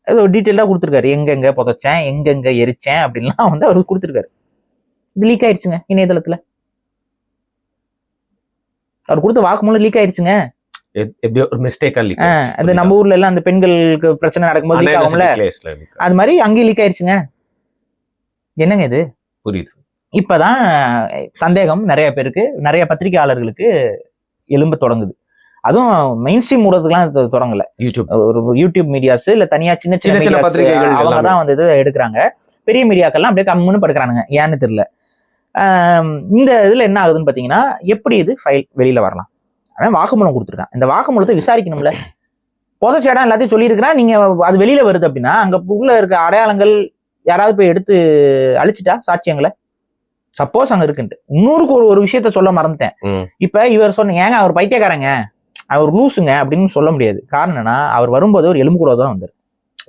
ஏதோ டீட்டெயிலாக கொடுத்துருக்காரு, எங்கெங்க புதைச்சேன், எங்கெங்க எரிச்சேன் அப்படின்லாம் வந்து அவர் கொடுத்துருக்காரு. இது லீக் ஆயிடுச்சுங்க இணையதளத்துல. அவர் கொடுத்த வாக்குமூலம் லீக் ஆயிடுச்சுங்க. அந்த நம்ம ஊர்ல எல்லாம் அந்த பெண்களுக்கு பிரச்சனை நடக்கும்போது லீக் ஆகும்ல, அது மாதிரி அங்கேயும் லீக் ஆயிடுச்சுங்க. என்னங்க இது? புரியுது. இப்பதான் சந்தேகம் நிறைய பேருக்கு, நிறைய பத்திரிகையாளர்களுக்கு எழும்ப தொடங்குது. அதுவும் மெயின் ஸ்ட்ரீம் ஊடகத்துக்குலாம் தொடங்கல, யூடியூப் மீடியாஸ் இல்ல தனியா சின்ன சின்ன பத்திரிகைகள் அவங்க தான் வந்து இது எடுக்கிறாங்க. பெரிய மீடியாக்கள்லாம் அப்படியே கம்முன்னு படுக்கிறானுங்க, ஏன்னு தெரியல. இந்த இதுல என்ன ஆகுதுன்னு பாத்தீங்கன்னா, எப்படி இது ஃபைல் வெளியில வரலாம்? அவன் வாக்குமூலம் கொடுத்துருக்கான், இந்த வாக்குமூலத்தை விசாரிக்கணும்ல. புதைச்ச இடம் எல்லாத்தையும் சொல்லியிருக்கிறான், நீங்க அது வெளியில வருது அப்படின்னா அங்க உள்ள இருக்க அடையாளங்கள் யாராவது போய் எடுத்து அழிச்சிட்டா சாட்சியங்களை, சப்போஸ் அங்க இருக்குன்ட்டு. இன்னொரு ஒரு விஷயத்த சொல்ல மறந்துட்டேன். இப்ப இவர் சொன்னீங்க, ஏங்க அவர் பைத்தியக்காரங்க, அவர் லூசுங்க அப்படின்னு சொல்ல முடியாது. காரணம் என்னன்னா, அவர் வரும்போது ஒரு எலும்பு கூட தான் வந்தார்.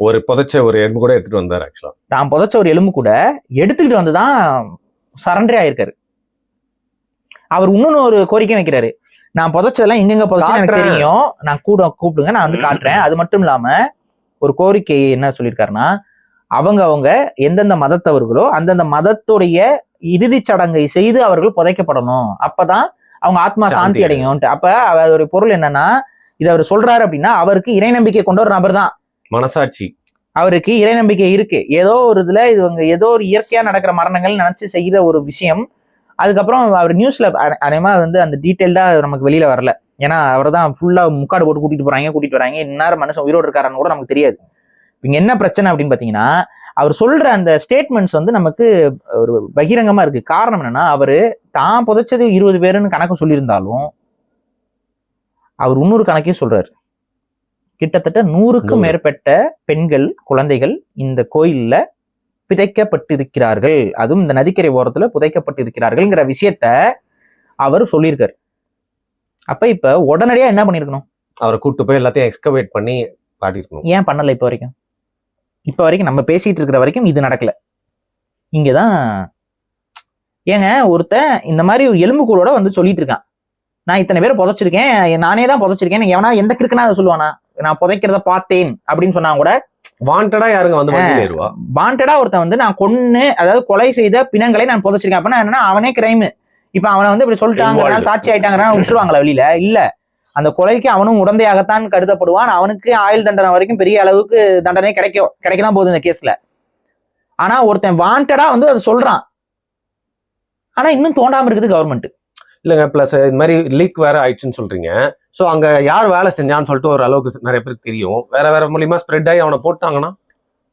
ஒரு புதைச்ச ஒரு எலும்பு கூட எடுத்துட்டு வந்தார். ஆக்சுவலா தான் புதைச்ச ஒரு எலும்பு கூட எடுத்துக்கிட்டு வந்துதான் சரண்டரே ஆயிருக்காரு. அவர் இன்னொன்னு ஒரு கோரிக்கை வைக்கிறாரு, நான் புதைச்சதெல்லாம் எங்கெங்க புதைச்சேன்னு எனக்கு தெரியும், நான் கூப்பிடுங்க, நான் வந்து காட்டுறேன். அது மட்டும் இல்லாம ஒரு கோரிக்கை என்ன சொல்லியிருக்காருன்னா, அவங்க எந்தெந்த மதத்தவர்களோ அந்தந்த மதத்துடைய இறுதி சடங்கை செய்து அவர்கள் புதைக்கப்படணும், அப்பதான் அவங்க ஆத்மா சாந்தி அடையும். அப்ப அதோட பொருள் என்னன்னா, இதை அவர் சொல்றாரு அப்படின்னா அவருக்கு இறை நம்பிக்கை கொண்ட ஒரு நபர் தான், மனசாட்சி, அவருக்கு இறை நம்பிக்கை இருக்கு. ஏதோ ஒரு இதுல இது ஏதோ ஒரு இயற்கையா நடக்கிற மரணங்கள் நினைச்சு செய்யற ஒரு விஷயம். அதுக்கப்புறம் அவர் நியூஸ்ல அதேமா வந்து அந்த டீட்டெயில்டா நமக்கு வெளியில வரல, ஏன்னா அவர் தான் ஃபுல்லா முக்காடு போட்டு கூட்டிட்டு வராங்க, இந்நேரம் மனுஷன் உயிரோடு இருக்காருன்னு கூட நமக்கு தெரியாது. இங்க என்ன பிரச்சனை அப்படின்னு பாத்தீங்கன்னா, அவர் சொல்ற அந்த ஸ்டேட்மெண்ட்ஸ் வந்து நமக்கு ஒரு பகிரங்கமா இருக்கு. காரணம் என்னன்னா, அவரு தான் புதைச்சது 20 பேருன்னு கணக்கு சொல்லியிருந்தாலும் அவர் இன்னொரு கணக்கையும் சொல்றாரு. கிட்டத்தட்ட 100க்கும் மேற்பட்ட பெண்கள் குழந்தைகள் இந்த கோயில்ல புதைக்கப்பட்டிருக்கிறார்கள், அதுவும் இந்த நதிக்கரை ஓரத்துல புதைக்கப்பட்டிருக்கிறார்கள்ங்கிற விஷயத்த அவர் சொல்லியிருக்காரு. அப்ப இப்ப உடனடியா என்ன பண்ணிருக்கணும்? அவரை கூட்டு போய் எல்லாத்தையும் எக்ஸ்கவேட் பண்ணி காட்டிருக்கணும். ஏன் பண்ணல? இப்ப வரைக்கும் நம்ம பேசிட்டு இருக்கிற வரைக்கும் இது நடக்கல. இங்கதான் ஏங்க ஒருத்தன் இந்த மாதிரி எலும்புக்கூடோட வந்து சொல்லிட்டு இருக்கான், நான் இத்தனை பேரை புதைச்சிருக்கேன், நானே தான் புதைச்சிருக்கேன், எவனா எந்த கிறுக்குனா அதை சொல்லுவானா, நான் புதைக்கிறத பார்த்தேன் அப்படின்னு சொன்னா கூட வாண்டடா யாருங்க வந்து ஏறுவா? வாண்டடா ஒருத்தன் வந்து நான் கொன்னு, அதாவது கொலை செய்த பிணங்களை நான் புதைச்சிருக்கேன் அப்படின்னா என்னன்னா அவனே கிரைம். இப்ப அவனை வந்து இப்படி சொல்லிட்டாங்க, சாட்சி ஆயிட்டாங்கன்னா விட்டுருவாங்களா வெளியில? இல்ல, அந்த கொலைக்கு அவனும் உடந்தையாகத்தான் கருதப்படுவான். அவனுக்கு ஆயுள் தண்டனை வரைக்கும் பெரிய அளவுக்கு தண்டனை கிடைக்கதான் போகுது இந்த கேஸ்ல. ஆனா ஒருத்தன் வாண்டடா வந்து அதை சொல்றான், ஆனா இன்னும் தோண்டாம இருக்குது கவர்மெண்ட். இல்லைங்க, பிளஸ் இந்த மாதிரி லீக் வேற ஆயிடுச்சுன்னு சொல்றீங்க. ஸோ அங்க யார் வேலை செஞ்சான்னு சொல்லிட்டு ஒரு அளவுக்கு நிறைய பேருக்கு தெரியும். வேற மூலியமா ஸ்ப்ரெட் ஆகி அவனை போட்டாங்கன்னா,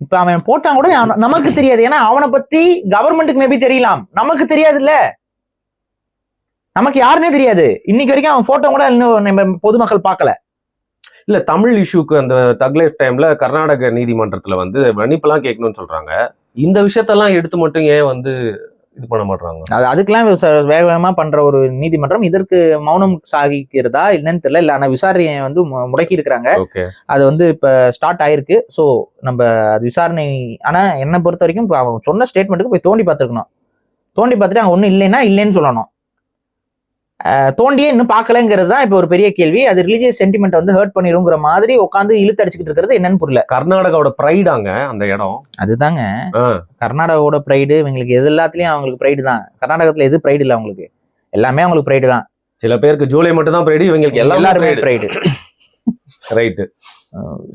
இப்ப அவன் போட்டான் கூட நமக்கு தெரியாது. ஏன்னா அவனை பத்தி கவர்மெண்ட்டுக்கு மேபி தெரியலாம், நமக்கு தெரியாது. இல்ல, நமக்கு யாருன்னே தெரியாது. இன்னைக்கு வரைக்கும் அவன் போட்டோ கூட இன்னும் பொதுமக்கள் பார்க்கல. இல்ல, தமிழ் இஷ்யூக்கு அந்த தக் லைஃப் டைம்ல கர்நாடக நீதிமன்றத்துல வந்து மன்னிப்பெல்லாம் கேட்கணும்னு சொல்றாங்க. இந்த விஷயத்தெல்லாம் எடுத்து மட்டும் ஏன் வந்து இது பண்ண மாட்டாங்க? அதுக்கெல்லாம் வேக வேகமா பண்ற ஒரு நீதிமன்றம் இதற்கு மௌனம் சாகிக்கிறதா என்னன்னு தெரியல. இல்ல, ஆனா விசாரணையை வந்து முடக்கி இருக்கிறாங்க. அது வந்து இப்ப ஸ்டார்ட் ஆயிருக்கு. சோ நம்ம அது விசாரணை. ஆனா என்னை பொறுத்த வரைக்கும் இப்ப அவன் சொன்ன ஸ்டேட்மெண்ட்டுக்கு போய் தோண்டி பார்த்துருக்கணும். தோண்டி பார்த்துட்டு அங்க ஒண்ணும் இல்லைன்னா இல்லைன்னு சொல்லணும். தோண்டியே இன்னும் பார்க்கலங்கிறது தான் இப்ப ஒரு பெரிய கேள்வி. அது ரிலீஜியஸ் சென்டிமெண்ட் வந்து ஹர்ட் பண்ணிருங்கிற மாதிரி உட்காந்து இழுத்து அடிச்சுக்கிட்டு இருக்கிறது என்னன்னு புரியல. கர்நாடகாவோட ப்ரைடாங்க அந்த இடம். அதுதாங்க கர்நாடகாவோட ப்ரைடு. இவங்களுக்கு எது எல்லாத்துலயும் அவங்களுக்கு ப்ரைடு தான். கர்நாடகத்துல எது ப்ரைடு இல்லை அவங்களுக்கு, எல்லாமே அவங்களுக்கு ப்ரைடு தான். சில பேருக்கு ஜூலை மட்டும் தான் ப்ரைடு, இவங்களுக்கு எல்லாருமே ப்ரைடு. ரைட்டு,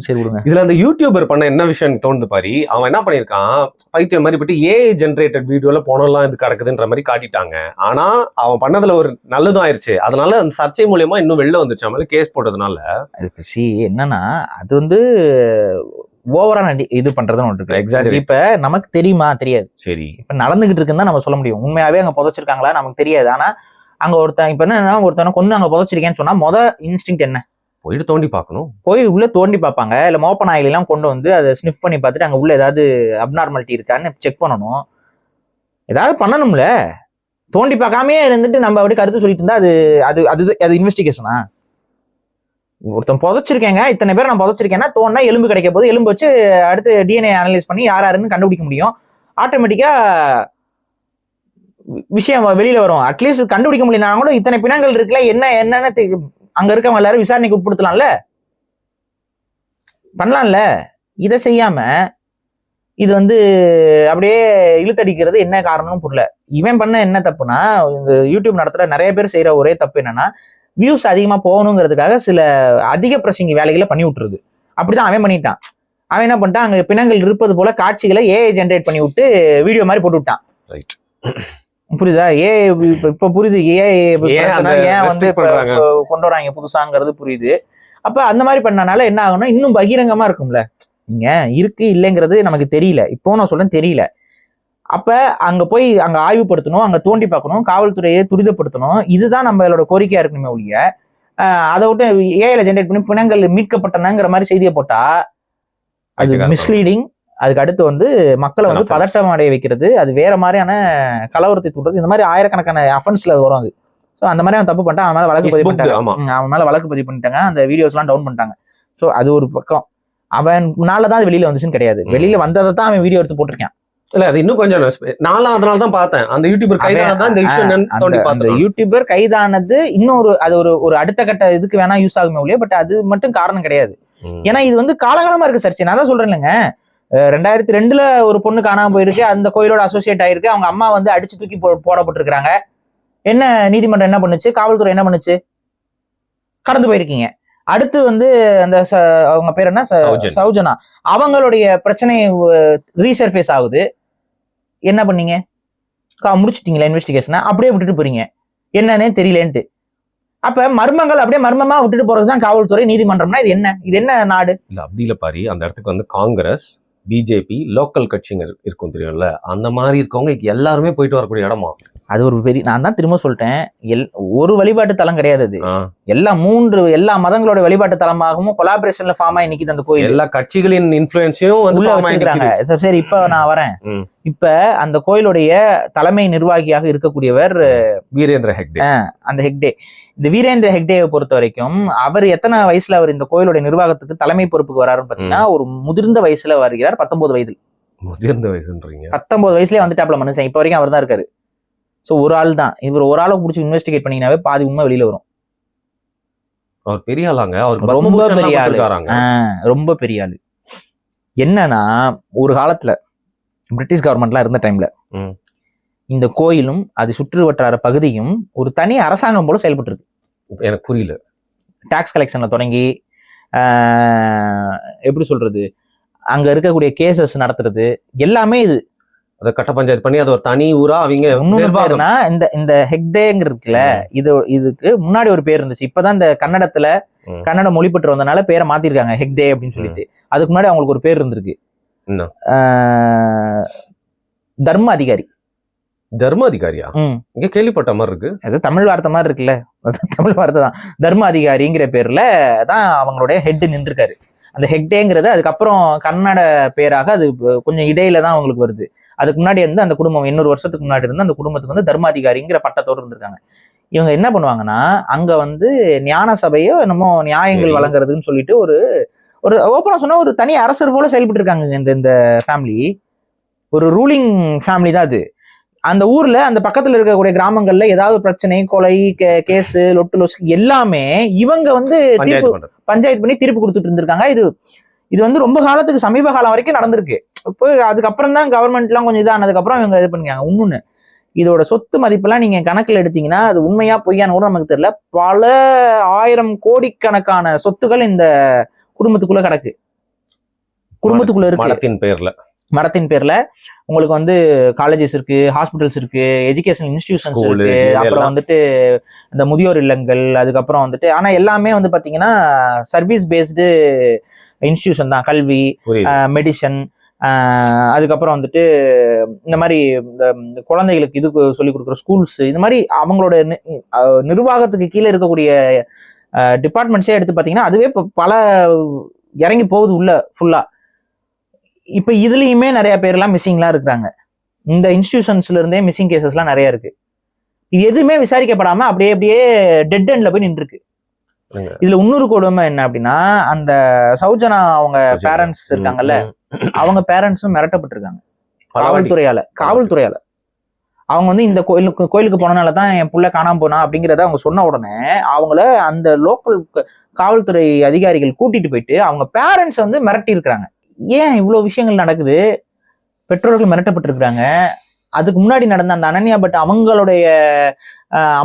சரி விடுங்க. இதுல அந்த யூடியூபர் பண்ண என்ன விஷயம் தோணுது பாரு. அவன் என்ன பண்ணிருக்கான், பைத்தியம் மாதிரி பட்டு ஏஐ ஜென்ரேட்டட் வீடியோல போனெல்லாம் இது கிடக்குதுன்ற மாதிரி காட்டிட்டாங்க. ஆனா அவன் பண்ணதுல ஒரு நல்லதும் ஆயிருச்சு. அதனால அந்த சர்ச்சை மூலியமா இன்னும் வெளில வந்துருச்சு. அவன் கேஸ் போட்டதுனால என்னன்னா அது வந்து ஓவரா இது பண்றதுன்னு ஒன்று இருக்கு. இப்ப நமக்கு தெரியுமா? தெரியாது. சரி, இப்ப நடந்துகிட்டு இருக்குன்னு தான் நம்ம சொல்ல முடியும். உண்மையாவே அங்க புதைச்சிருக்காங்களா நமக்கு தெரியாது. ஆனா அங்க ஒருத்தன் இப்ப என்ன ஒருத்தனை கொண்டு அங்க புதைச்சிருக்கேன்னு சொன்னா இன்ஸ்டிங்க்ட் என்ன? போயிட்டு தோண்டி பார்க்கணும். போய் உள்ள தோண்டி பார்ப்பாங்க. இல்ல மோப்பன் ஆயில் எல்லாம் கொண்டு வந்து அதை ஸ்னிஃப் பண்ணி பார்த்துட்டு அங்க உள்ள ஏதாவது அப்நார்மாலிட்டி இருக்கான்னு செக் பண்ணணும். ஏதாவது பண்ணணும்ல. தோண்டி பார்க்காமே இருந்துட்டு நம்ம அப்படி கருத்து சொல்லிட்டு இருந்தா அது அது அது அது இன்வெஸ்டிகேஷனா? ஒருத்தன் புதைச்சிருக்கேங்க, இத்தனை பேர் நான் புதைச்சிருக்கேன்னா தோணுனா எலும்பு கிடைக்க போது எலும்பு வச்சு அடுத்து டிஎன்ஏ அனலைஸ் பண்ணி யாருன்னு கண்டுபிடிக்க முடியும். ஆட்டோமேட்டிக்கா விஷயம் வெளியில வரும். அட்லீஸ்ட் கண்டுபிடிக்க முடியலனா கூட இத்தனை பிணங்கள் இருக்குல்ல, என்னன்னு அங்க இருக்கவங்க எல்லாரும் விசாரணைக்கு உட்படுத்தலாம்ல, பண்ணலாம்ல. இதை செய்யாம இது வந்து அப்படியே இழுத்தடிக்கிறது என்ன காரணம்னு புரியல. இவன் பண்ண என்ன தப்புனா, இந்த யூடியூப் நடத்துற நிறைய பேர் செய்யற ஒரே தப்பு என்னன்னா, வியூஸ் அதிகமா போகணுங்கிறதுக்காக சில அதிக பிரசங்கி வேலைகளை பண்ணி விட்டுருது. அப்படிதான் அவன் பண்ணிட்டான். அவன் என்ன பண்ணிட்டான், அங்க பிணங்கள் இருப்பது போல காட்சிகளை ஏஐ ஜென்ரேட் பண்ணி விட்டு வீடியோ மாதிரி போட்டு விட்டான். புரியுதா? இப்ப புரியுது ஏன் வந்து கொண்டு வராங்க புதுசாங்கிறது புரியுது. அப்ப அந்த மாதிரி பண்ணனால என்ன ஆகும்னா இன்னும் பகிரங்கமா இருக்கும்ல. நீங்க இருக்கு இல்லைங்கிறது நமக்கு தெரியல, இப்போ நான் சொல்றேன் தெரியல. அப்ப அங்க போய் அங்க ஆய்வுபடுத்தணும், அங்க தோண்டி பார்க்கணும், காவல்துறையை துரிதப்படுத்தணும். இதுதான் நம்மளோட கோரிக்கையா இருக்கணுமே ஒழிய அதை விட்டு ஏஐல ஜென்ரேட் பண்ணி பிணங்கள் மீட்கப்பட்டனங்கிற மாதிரி செய்தியை போட்டா அது மிஸ்லீடிங். அதுக்கு அடுத்து வந்து மக்களை வந்து பதட்டம் அடைய வைக்கிறது, அது வேற மாதிரியான கலவரத்தை தூண்டுறது. இந்த மாதிரி ஆயிரக்கணக்கான அஃபென்ஸ்ல வரும் அது. ஸோ அந்த மாதிரி அவன் தப்பு பண்ணிட்டான். அவன் மேல வழக்கு பதிவு பண்ணிட்டாங்க. அவன் மேல வழக்கு பதிவு பண்ணிட்டாங்க. அந்த வீடியோஸ் எல்லாம் டவுன் பண்ணிட்டாங்க. ஸோ அது ஒரு பக்கம். அவனாலதான் அது வெளியில வந்துச்சுன்னு கிடையாது. வெளியில வந்ததை தான் அவன் வீடியோ எடுத்து போட்டிருக்கான். இல்ல, அது இன்னும் கொஞ்சம் நானும் அதனால தான் பார்த்தேன். அந்த யூடியூபர் கைதானதான் இந்த விஷயம். அந்த யூடியூபர் கைதானது இன்னொரு அது ஒரு அடுத்த கட்ட இதுக்கு வேணா யூஸ் ஆகுமே ஒழிய, பட் அது மட்டும் காரணம் கிடையாது. ஏன்னா இது வந்து காலகாலமா இருக்கு சர்ச்சை. நான் தான் சொல்றேன் இல்லைங்க, 2002 ஒரு பொண்ணு காணாம போயிருக்கு, அந்த கோயிலோட அசோசியேட் ஆயிருக்கு, அவங்க அம்மா வந்து அடிச்சு தூக்கி போடப்பட்டிருக்காங்க. என்ன நீதிமன்றம் என்ன பண்ணுச்சு, காவல்துறை என்ன பண்ணுச்சு? கடந்து போயிருக்கீங்க. அடுத்து வந்து அந்த அவங்க பேர் என்ன, சௌஜனா, அவங்களுடைய பிரச்சனை ரீசர்ஃபேஸ் ஆகுது. என்ன பண்ணீங்க? முடிச்சிட்டீங்களா இன்வெஸ்டிகேஷனை? அப்படியே விட்டுட்டு போறீங்க, என்னன்னே தெரியலேன்ட்டு. அப்ப மர்மங்கள் அப்படியே மர்மமா விட்டுட்டு போறதுதான் காவல்துறை, நீதிமன்றம்னா இது என்ன நாடு? இல்ல அப்படி இல்ல பாரி. அந்த இடத்துக்கு வந்து காங்கிரஸ், பிஜேபி லோக்கல் கட்சிங்க இருக்கும் தெரியும்ல, அந்த மாதிரி இருக்கவங்க எல்லாருமே போயிட்டு வரக்கூடிய இடமா அது ஒரு பெரிய, நான் தான் திரும்ப சொல்லிட்டேன், ஒரு வழிபாட்டு தலம் கிடையாது அது. எல்லா மதங்களோட வழிபாட்டு தலமாகவும் கொலாபரேஷன்ல ஃபார்ம் ஆகி நிக்குது அந்த கோயில். எல்லா கட்சிகளின் இன்ஃப்ளூயன்ஸையும் உள்ள வச்சிருக்காங்க. சரி, இப்ப நான் வரேன். இப்ப அந்த கோயிலுடைய தலைமை நிர்வாகியாக இருக்கக்கூடியவர் வீரேந்திர ஹெக்டே. அந்த ஹெக்டே, இந்த வீரேந்திர ஹெக்டேவை பொறுத்த வரைக்கும் அவர் எத்தனை வயசுல அவர் இந்த கோயிலுடைய நிர்வாகத்துக்கு தலைமை பொறுப்புக்கு வராருன்னு பாத்தீங்கன்னா, ஒரு முதிர்ந்த வயசுல வருகிறார். 19 வயது. முதிர்ந்த வயசுன்றீங்க? 19 வயசுலயே வந்துட்டாப்ல மனுஷன். இப்ப வரைக்கும் அவர் தான் இருக்காரு. சோ ஒரு ஆள் தான். இவர் ஒரு ஆளை பிடிச்சி இன்வெஸ்டிகேட் பண்ணீங்கன்னாவே பாதி உண்மை வெளியில வரும். அவர் பெரிய ஆளாங்க, அவர் ரொம்ப பெரிய ஆளு, ரொம்ப பெரிய ஆளு. என்னன்னா, ஒரு காலத்துல பிரிட்டிஷ் கவர்மெண்ட்லாம் இருந்த டைம்ல இந்த கோயிலும் அது சுற்று வட்டார பகுதியும் ஒரு தனி அரசாங்கம் போல செயல்பட்டு இருக்கு. எனக்கு புரியல. டாக்ஸ் கலெக்ஷன்ல தொடங்கி எப்படி சொல்றது, அங்க இருக்கக்கூடிய கேசஸ் நடத்துறது எல்லாமே இது. அதை கட்ட பஞ்சாயத்து பண்ணி அது ஒரு தனி ஊரா அவங்க இந்த ஹெக்டேங்கிறதுல இதுக்கு முன்னாடி ஒரு பேர் இருந்துச்சு. இப்பதான் இந்த கன்னட மொழிபெற்று வந்தனால பேரை மாத்திருக்காங்க ஹெக்டே அப்படின்னு சொல்லிட்டு. அதுக்கு முன்னாடி அவங்களுக்கு ஒரு பேர் இருந்திருக்கு, தர்ம அதிகாரி. தர்ம அதிகாரியா? இங்க கேள்விப்பட்ட மாதிரி இருக்கு. அது தமிழ் வார்த்தை மாதிரி இருக்குல்ல, தமிழ் வார்த்தை தான். தர்ம அதிகாரிங்கிற பேர்ல தான் அவங்களுடைய ஹெட் நின்றுருக்காரு. அந்த ஹெக்டேங்கிறது அதுக்கப்புறம் கன்னட பேராக அது கொஞ்சம் இடையில தான் அவங்களுக்கு வருது. அதுக்கு முன்னாடி வந்து அந்த குடும்பம் 800 வருஷத்துக்கு முன்னாடி இருந்து அந்த குடும்பத்துக்கு வந்து தர்மாதிகாரிங்கிற பட்டத்தோடு இருந்திருக்காங்க. இவங்க என்ன பண்ணுவாங்கன்னா, அங்க வந்து ஞான சபையோ என்னமோ நியாயங்கள் வழங்குறதுன்னு சொல்லிட்டு ஒரு ஓப்பனா சொன்னா ஒரு தனி அரசர் போல செயல்பட்டு இருக்காங்க இந்த ஃபேமிலி. ஒரு ரூலிங் ஃபேமிலி தான் அது. அந்த ஊர்ல அந்த பக்கத்துல இருக்கக்கூடிய கிராமங்கள்ல ஏதாவது பிரச்சனை, கொலை, கேஸ், லொட்டு லொசு எல்லாமே இவங்க வந்து பஞ்சாயத்து பண்ணி தீர்ப்பு கொடுத்துட்டு இருந்திருக்காங்க. இது வந்து ரொம்ப காலத்துக்கு சமீப காலம் வரைக்கும் நடந்திருக்கு. இப்போ அதுக்கப்புறம் தான் கவர்மெண்ட் எல்லாம் கொஞ்சம் இதானதுக்கு அப்புறம் இவங்க இது பண்ணிக்காங்க. இன்னொன்னு, இதோட சொத்து மதிப்பெல்லாம் நீங்க கணக்குல எடுத்தீங்கன்னா அது உண்மையா பொய்யான்னு கூட நமக்கு தெரியல. பல 1000 கோடிக்கணக்கான சொத்துக்கள் இந்த குடும்பத்துக்குள்ள கிடக்கு. குடும்பத்துக்குள்ள இருக்கு. மடத்தின் பேர்ல உங்களுக்கு வந்து காலேஜஸ் இருக்கு, ஹாஸ்பிட்டல்ஸ் இருக்கு, எஜுகேஷன் இன்ஸ்டிடியூஷன்ஸ் இருக்கு, அப்புறம் வந்துட்டு இந்த முதியோர் இல்லங்கள், அதுக்கப்புறம் வந்துட்டு ஆனா எல்லாமே வந்து பாத்தீங்கன்னா சர்வீஸ் பேஸ்டு இன்ஸ்டிடியூஷன் தான். கல்வி, மெடிசன், அதுக்கப்புறம் வந்துட்டு இந்த மாதிரி இந்த குழந்தைகளுக்கு இது சொல்லி கொடுக்குற ஸ்கூல்ஸ், இந்த மாதிரி அவங்களோட நிர்வாகத்துக்கு கீழே இருக்கக்கூடிய டிபார்ட்மெண்ட்ஸே எடுத்து பாத்தீங்கன்னா அதுவே பல இறங்கி போகுது உள்ள ஃபுல்லா. இப்ப இதுலயுமே நிறைய பேர்லாம் மிஸ்ஸிங்லாம் இருக்கிறாங்க. இந்த இன்ஸ்டிடியூஷன்ஸ்ல இருந்தே மிஸ்ஸிங் கேசஸ்லாம் நிறைய இருக்கு. இது எதுவுமே விசாரிக்கப்படாம அப்படியே டெட் எண்ட்ல போய் நின்று இருக்கு. இதுல இன்னொரு கொடுமை என்ன அப்படின்னா, அந்த சௌஜனா அவங்க பேரண்ட்ஸ் இருக்காங்கல்ல, அவங்க பேரண்ட்ஸும் மிரட்டப்பட்டிருக்காங்க காவல்துறையால. அவங்க வந்து இந்த கோயிலுக்கு போனனாலதான் என் புள்ள காணாம போனா அப்படிங்கிறத அவங்க சொன்ன உடனே அவங்கள அந்த லோக்கல் காவல்துறை அதிகாரிகள் கூட்டிட்டு போயிட்டு அவங்க பேரண்ட்ஸ் வந்து மிரட்டி இருக்கிறாங்க. ஏன் இவ்வளவு விஷயங்கள் நடக்குது? பெற்றோர்கள் மிரட்டப்பட்டிருக்கிறாங்க. அதுக்கு முன்னாடி நடந்த அந்த அனன்யா பட் அவங்களுடைய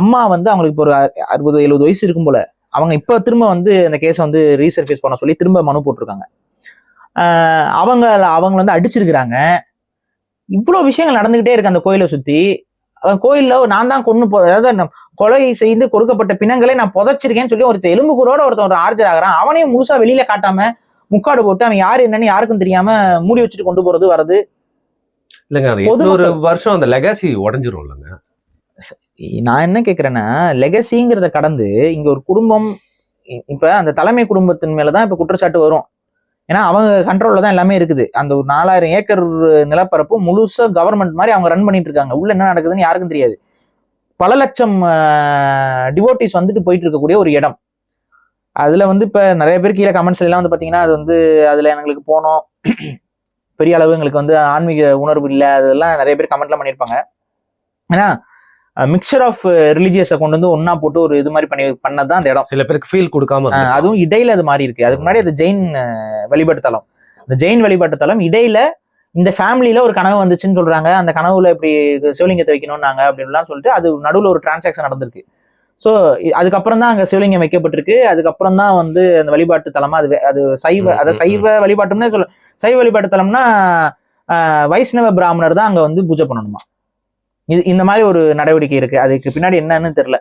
அம்மா வந்து அவங்களுக்கு இப்போ ஒரு 60-70 வயசு இருக்கும் போல. அவங்க இப்ப திரும்ப வந்து அந்த கேஸை வந்து ரீசர்ஃபேஸ் பண்ண சொல்லி திரும்ப மனு போட்டிருக்காங்க. அவங்க வந்து அடிச்சிருக்கிறாங்க. இவ்வளவு விஷயங்கள் நடந்துகிட்டே இருக்கு அந்த கோயிலை சுத்தி. கோயில்ல நான் தான் அதாவது கொலை செய்து கொடுக்கப்பட்ட பிணங்களை நான் புதைச்சிருக்கேன்னு சொல்லி ஒருத்தர் எலும்புக்கூரோட ஒருத்தர் ஆர்ஜர் ஆகிறான். அவனையும் முழுசா வெளியில காட்டாம முக்காடு போட்டு அவன் யாரு என்னன்னு யாருக்கும் தெரியாம மூடி வச்சுட்டு கொண்டு போறது வர்றது இல்லைங்க. ஒரு வருஷம் அந்த லெகசி உடைஞ்சிரும் இல்லைங்க. நான் என்ன கேக்குறேன்னா, லெகசிங்கிறத கடந்து இங்க ஒரு குடும்பம், இப்ப அந்த தலைமை குடும்பத்தின் மேலதான் இப்ப குற்றச்சாட்டு வரும். ஏன்னா அவங்க கண்ட்ரோல்ல தான் எல்லாமே இருக்குது. அந்த ஒரு 4000 ஏக்கர் நிலப்பரப்பு முழுசா கவர்மெண்ட் மாதிரி அவங்க ரன் பண்ணிட்டு இருக்காங்க. உள்ள என்ன நடக்குதுன்னு யாருக்கும் தெரியாது. பல லட்சம் டிவோட்டிஸ் வந்துட்டு போயிட்டு இருக்கக்கூடிய ஒரு இடம். அதுல வந்து இப்ப நிறைய பேர் கீழே கமெண்ட்ஸ்ல எல்லாம் வந்து பாத்தீங்கன்னா, அது வந்து அதுல எங்களுக்கு போனோம், பெரிய அளவு எங்களுக்கு வந்து ஆன்மீக உணர்வு இல்லை, அதெல்லாம் நிறைய பேர் கமெண்ட்லாம் பண்ணியிருப்பாங்க. ஏன்னா மிக்சர் ஆஃப் ரிலிஜியஸை கொண்டு வந்து ஒன்னா போட்டு ஒரு இது மாதிரி பண்ணதான் அந்த இடம். சில பேருக்கு ஃபீல் கொடுக்காம, அதுவும் இடையில அது மாதிரி இருக்கு. அதுக்கு முன்னாடி அது ஜெயின் வழிபாட்டு தலம். அந்த ஜெயின் வழிபாட்டு தலம் இடையில இந்த ஃபேமிலியில ஒரு கனவு வந்துச்சுன்னு சொல்றாங்க. அந்த கனவுல இப்படி சிவலிங்கத்தை வைக்கணும்னாங்க அப்படின்லாம் சொல்லிட்டு அது நடுவில் ஒரு டிரான்சாக்ஷன் நடந்திருக்கு. ஸோ அதுக்கப்புறம் தான் அங்கே சிவலிங்கம் வைக்கப்பட்டிருக்கு. அதுக்கப்புறம் தான் வந்து அந்த வழிபாட்டு தலமா அது சைவ வழிபாட்டும்னே சைவ வழிபாட்டு தலம்னா வைஷ்ணவ பிராமணர் தான் அங்க வந்து பூஜை பண்ணணுமா. இந்த மாதிரி ஒரு நடவடிக்கை இருக்கு. அதுக்கு பின்னாடி என்னன்னு தெரியல.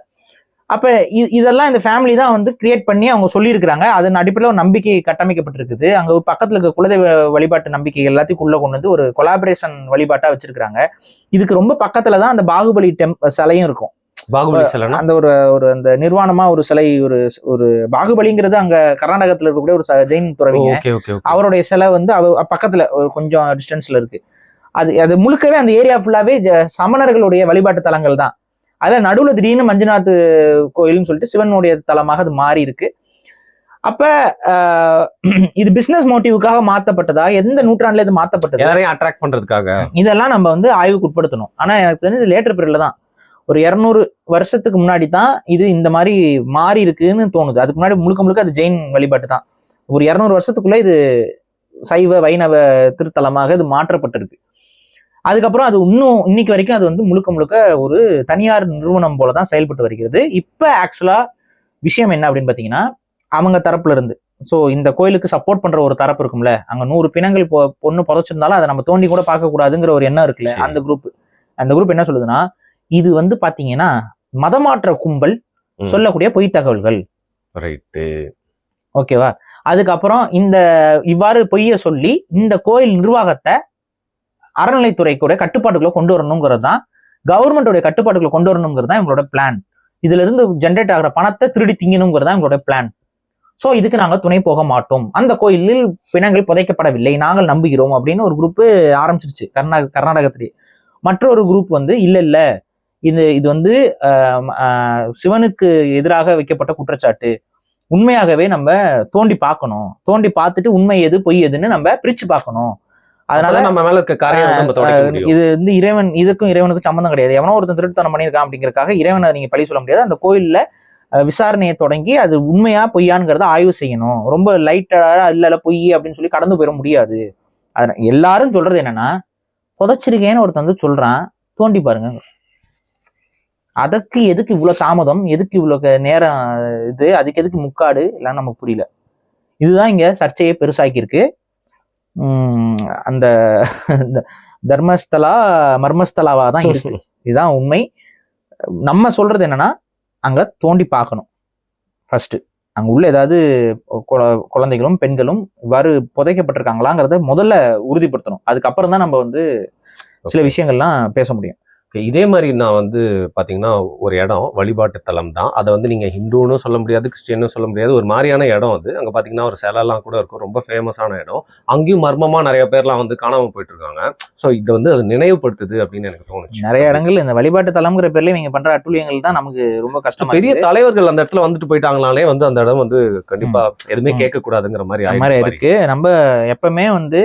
அப்ப இதெல்லாம் இந்த ஃபேமிலி தான் வந்து கிரியேட் பண்ணி அவங்க சொல்லியிருக்கிறாங்க. அதன் அடிப்படையில் ஒரு நம்பிக்கை கட்டமைக்கப்பட்டிருக்குது. அங்க ஒரு பக்கத்துல இருக்க குலதெய்வ வழிபாட்டு நம்பிக்கை எல்லாத்தையும் உள்ள கொண்டு வந்து ஒரு கொலாபரேஷன் வழிபாட்டா வச்சிருக்காங்க. இதுக்கு ரொம்ப பக்கத்துல தான் அந்த பாகுபலி சிலையும் இருக்கும். பாகுபலி சிலை அந்த ஒரு அந்த நிர்வாணமா ஒரு சிலை, ஒரு பாகுபலிங்கிறது அங்க கர்நாடகத்துல இருக்கக்கூடிய ஒரு ஜெயின் துறவிங்க, அவருடைய சிலை வந்து பக்கத்துல ஒரு கொஞ்சம் டிஸ்டன்ஸ்ல இருக்கு. அது முழுக்கவே அந்த ஏரியா ஃபுல்லாவே சமணர்களுடைய வழிபாட்டு தலங்கள் தான். அதுல நடுவுல திடீர்னு மஞ்சுநாத் கோயில்னு சொல்லிட்டு சிவனுடைய தலமாக அது மாறி இருக்கு. அப்ப இது பிசினஸ் மோட்டிவுக்காக மாத்தப்பட்டதா, எந்த நூற்றாண்டுல இது மாத்தப்பட்டது, யாரையும் அட்ராக்ட் பண்றதுக்காக, இதெல்லாம் நம்ம வந்து ஆய்வுக்கு உட்படுத்தணும். ஆனா எனக்கு தெரிஞ்சு லேட்டர் பீரியட்ல தான், ஒரு 200 வருஷத்துக்கு முன்னாடி தான் இது இந்த மாதிரி மாறி இருக்குன்னு தோணுது. அதுக்கு முன்னாடி முழுக்க அது ஜெயின் வழிபாட்டு தான். ஒரு 200 வருஷத்துக்குள்ள இது சைவ வைணவ திருத்தலமாக இது மாற்றப்பட்டிருக்கு. அதுக்கப்புறம் அது இன்னைக்கு வரைக்கும் அது வந்து முழுக்க ஒரு தனியார் நிறுவனம் போலதான் செயல்பட்டு வருகிறது. இப்ப ஆக்சுவலா விஷயம் என்ன அப்படின்னு பாத்தீங்கன்னா, அவங்க தரப்புல இருந்து இந்த கோயிலுக்கு சப்போர்ட் பண்ற ஒரு தரப்பு இருக்கும்ல, அங்க 100 பிணங்கள் பொண்ணு புதைச்சிருந்தாலும் அதை நம்ம தோண்டி கூட பார்க்க கூடாதுங்கிற ஒரு எண்ணம் இருக்குல்ல, அந்த குரூப் என்ன சொல்லுதுன்னா, இது வந்து பாத்தீங்கன்னா மதமாற்ற கும்பல் சொல்லக்கூடிய பொய் தகவல்கள். ஓகேவா? அதுக்கப்புறம் இவ்வாறு பொய்ய சொல்லி இந்த கோயில் நிர்வாகத்தை அறநிலைத்துறை கூட கட்டுப்பாட்டுக்குள்ள கொண்டு வரணுங்கிறது தான், கவர்மெண்டோட கட்டுப்பாட்டுக்குள்ள கொண்டு வரணுங்கிறது தான் இவங்களோட பிளான். இதுல இருந்து ஜென்ரேட் ஆகிற பணத்தை திருடி திங்கணுங்கிறது தான் இவங்களோட பிளான். இதுக்கு நாங்க துணை போக மாட்டோம், அந்த கோயிலில் பிணங்கள் புதைக்கப்படவில்லை, நாங்கள் நம்புகிறோம் அப்படின்னு ஒரு குரூப் ஆரம்பிச்சிருச்சு கர்நாடகத்திலேயே. மற்றொரு குரூப் வந்து இல்ல இது வந்து சிவனுக்கு எதிராக வைக்கப்பட்ட குற்றச்சாட்டு, உண்மையாகவே நம்ம தோண்டி பார்க்கணும், தோண்டி பார்த்துட்டு உண்மை எது பொய் எதுன்னு நம்ம பிரிச்சு பார்க்கணும். அதனால நம்ம மேல இருக்க காரியம் இது வந்து இறைவனுக்கும் சம்பந்தம் கிடையாது. எவனோ ஒருத்தன் திருட்டுத்தனம் பண்ணியிருக்கான் அப்படிங்கறதுக்காக இறைவனை நீங்க பழி சொல்ல முடியாது. அந்த கோயில்ல விசாரணையை தொடங்கி அது உண்மையா பொய்யான்ங்கிறத ஆய்வு செய்யணும். ரொம்ப லைட்டா இல்ல பொய் அப்படின்னு சொல்லி கடந்து போயிட முடியாது. எல்லாரும் சொல்றது என்னன்னா, புதைச்சிருக்கேன்னு ஒருத்தன் வந்து சொல்றான், தோண்டி பாருங்க. அதுக்கு எதுக்கு இவ்வளவு தாமதம், எதுக்கு இவ்வளவு நேரம், அதுக்கு எதுக்கு முக்காடு எல்லாம் நமக்கு புரியல. இதுதான் இங்க சர்ச்சையை பெருசாக்கி இருக்கு. அந்த தர்மஸ்தலா மர்மஸ்தலாவா தான் இருக்கு. இதுதான் உண்மை. நம்ம சொல்றது என்னன்னா, அங்க தோண்டி பார்க்கணும் ஃபர்ஸ்ட். அங்க உள்ள ஏதாவது குழந்தைகளும் பெண்களும் இவ்வாறு புதைக்கப்பட்டிருக்காங்களாங்கிறத முதல்ல உறுதிப்படுத்தணும். அதுக்கப்புறம் தான் நம்ம வந்து சில விஷயங்கள்லாம் பேச முடியும். இதே மாதிரி நான் வந்து பாத்தீங்கன்னா ஒரு இடம் வழிபாட்டு தலம் தான். அதை வந்து நீங்க ஹிந்துன்னு சொல்ல முடியாது, கிறிஸ்டியனும் சொல்ல முடியாது, ஒரு மாதிரியான இடம் அது. அங்க பாத்தீங்கன்னா ஒரு சிலைலாம் கூட இருக்கும், ரொம்ப ஃபேமஸான இடம். அங்கேயும் மர்மமா நிறைய பேர்லாம் வந்து காணாம போயிட்டு இருக்காங்க. இது வந்து அது நினைவுபடுத்துது அப்படின்னு எனக்கு தோணுச்சு. நிறைய இடங்கள் இந்த வழிபாட்டு தலம்ங்கிற பேர்ல இவங்க பண்ற அட்டூழியங்கள் தான் நமக்கு ரொம்ப கஷ்டம். பெரிய தலைவர்கள் அந்த இடத்துல வந்துட்டு போயிட்டாங்களாலே வந்து அந்த இடம் வந்து கண்டிப்பா எதுவுமே கேட்க கூடாதுங்கிற மாதிரி இருக்கு. நம்ம எப்பவுமே வந்து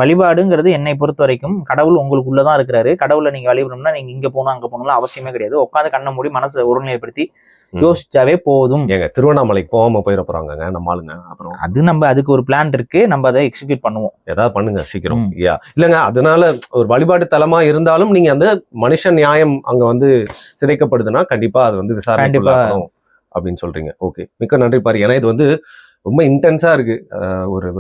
வழிபாடுங்கிறது என்னை பொறுத்த வரைக்கும் கடவுள் உங்களுக்குள்ளதான் இருக்கிறாரு. கடவுளை நீங்க வழிபடணும்னா இங்க போகணும் அங்க போகணும்லாம் அவசியமே கிடையாது. உட்காந்து கண்ணை மூடி மனசை ஒருநிலைப்படுத்தி யோசிச்சாவே போதும். திருவண்ணாமலைக்கு போகாம போயிட போறாங்க நம்ம ஆளுங்க. அப்புறம் அதுக்கு ஒரு பிளான் இருக்கு, நம்ம அதை எக்ஸிக்யூட் பண்ணுவோம். ஏதாவது பண்ணுங்க சீக்கிரம். இல்லங்க, அதனால ஒரு வழிபாட்டு தலமா இருந்தாலும் நீங்க அந்த மனுஷ நியாயம் அங்க வந்து சிதைக்கப்படுதுன்னா கண்டிப்பா அது வந்து விசாரணை அப்படின்னு சொல்றீங்க. ஓகே, மிக்க நன்றி பாரு. ஏன்னா இது வந்து ரொம்ப இன்டென்ஸா இருக்கு, ஒரு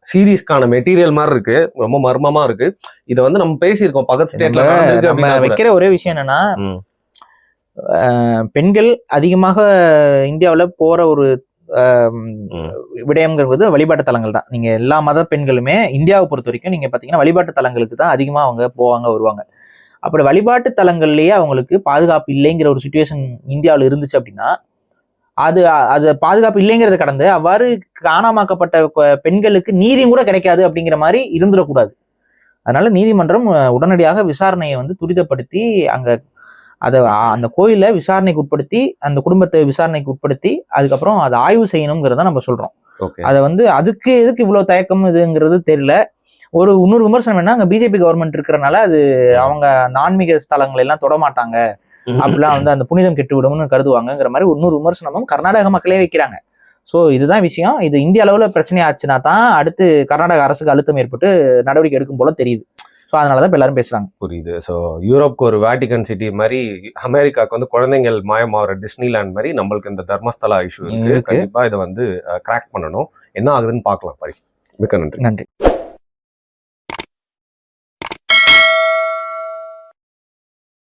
சீரீஸ்க்கான மெட்டீரியல் மாதிரி இருக்கு, ரொம்ப மர்மமா இருக்கு. இதை வந்து நம்ம பேசியிருக்கோம் பக்கத்து ஸ்டேட்ல. நம்ம வைக்கிற ஒரே விஷயம் என்னன்னா, பெண்கள் அதிகமாக இந்தியாவில் போற ஒரு விடயம்ங்கிறது வழிபாட்டு தலங்கள் தான். நீங்க எல்லா மத பெண்களுமே இந்தியாவை பொறுத்த வரைக்கும் நீங்க பாத்தீங்கன்னா வழிபாட்டு தலங்களுக்கு தான் அதிகமா அவங்க போவாங்க வருவாங்க. அப்படி வழிபாட்டு தலங்கள்லயே அவங்களுக்கு பாதுகாப்பு இல்லைங்கிற ஒரு சுச்சுவேஷன் இந்தியாவில் இருந்துச்சு அப்படின்னா, அது பாதுகாப்பு இல்லைங்கிறத கடந்து அவ்வாறு காணாமாக்கப்பட்ட பெண்களுக்கு நீதியும் கூட கிடைக்காது அப்படிங்கிற மாதிரி இருந்துடக்கூடாது. அதனால நீதிமன்றம் உடனடியாக விசாரணையை வந்து துரிதப்படுத்தி அந்த கோயிலை விசாரணைக்கு உட்படுத்தி, அந்த குடும்பத்தை விசாரணைக்கு உட்படுத்தி அதுக்கப்புறம் அதை ஆய்வு செய்யணுங்கிறத நம்ம சொல்றோம். அதை வந்து அதுக்கு எதுக்கு இவ்வளவு தயக்கம் இதுங்கிறது தெரியல. இன்னொரு விமர்சனம் என்ன, அங்க பிஜேபி கவர்மெண்ட் இருக்கிறனால அது அவங்க அந்த ஆன்மீக ஸ்தலங்களை எல்லாம் தொடமாட்டாங்க, அப்படிலாம் வந்து அந்த புனிதம் கெட்டு விடும்னு கருதுவாங்கிற மாதிரி இன்னொரு விமர்சனமும் கர்நாடக மக்களே வைக்கிறாங்க. இதுதான் விஷயம். இது இந்திய அளவுல பிரச்சனை ஆச்சுன்னா தான் அடுத்து கர்நாடக அரசுக்கு அழுத்தம் ஏற்பட்டு நடவடிக்கை எடுக்கும் போல தெரியுது. அதனாலதான் இப்ப எல்லாரும் பேசுறாங்க. புரியுது. யூரோப்க்கு ஒரு வேட்டிகன் சிட்டி மாதிரி, அமெரிக்காவுக்கு வந்து குழந்தைகள் மாயமாகிற டிஸ்னிலேண்ட் மாதிரி நம்மளுக்கு இந்த தர்மஸ்தலா இஷ்யூ இருக்கு. கண்டிப்பா இதை வந்து கிராக் பண்ணணும். என்ன ஆகுதுன்னு பார்க்கலாம். மிக்க நன்றி.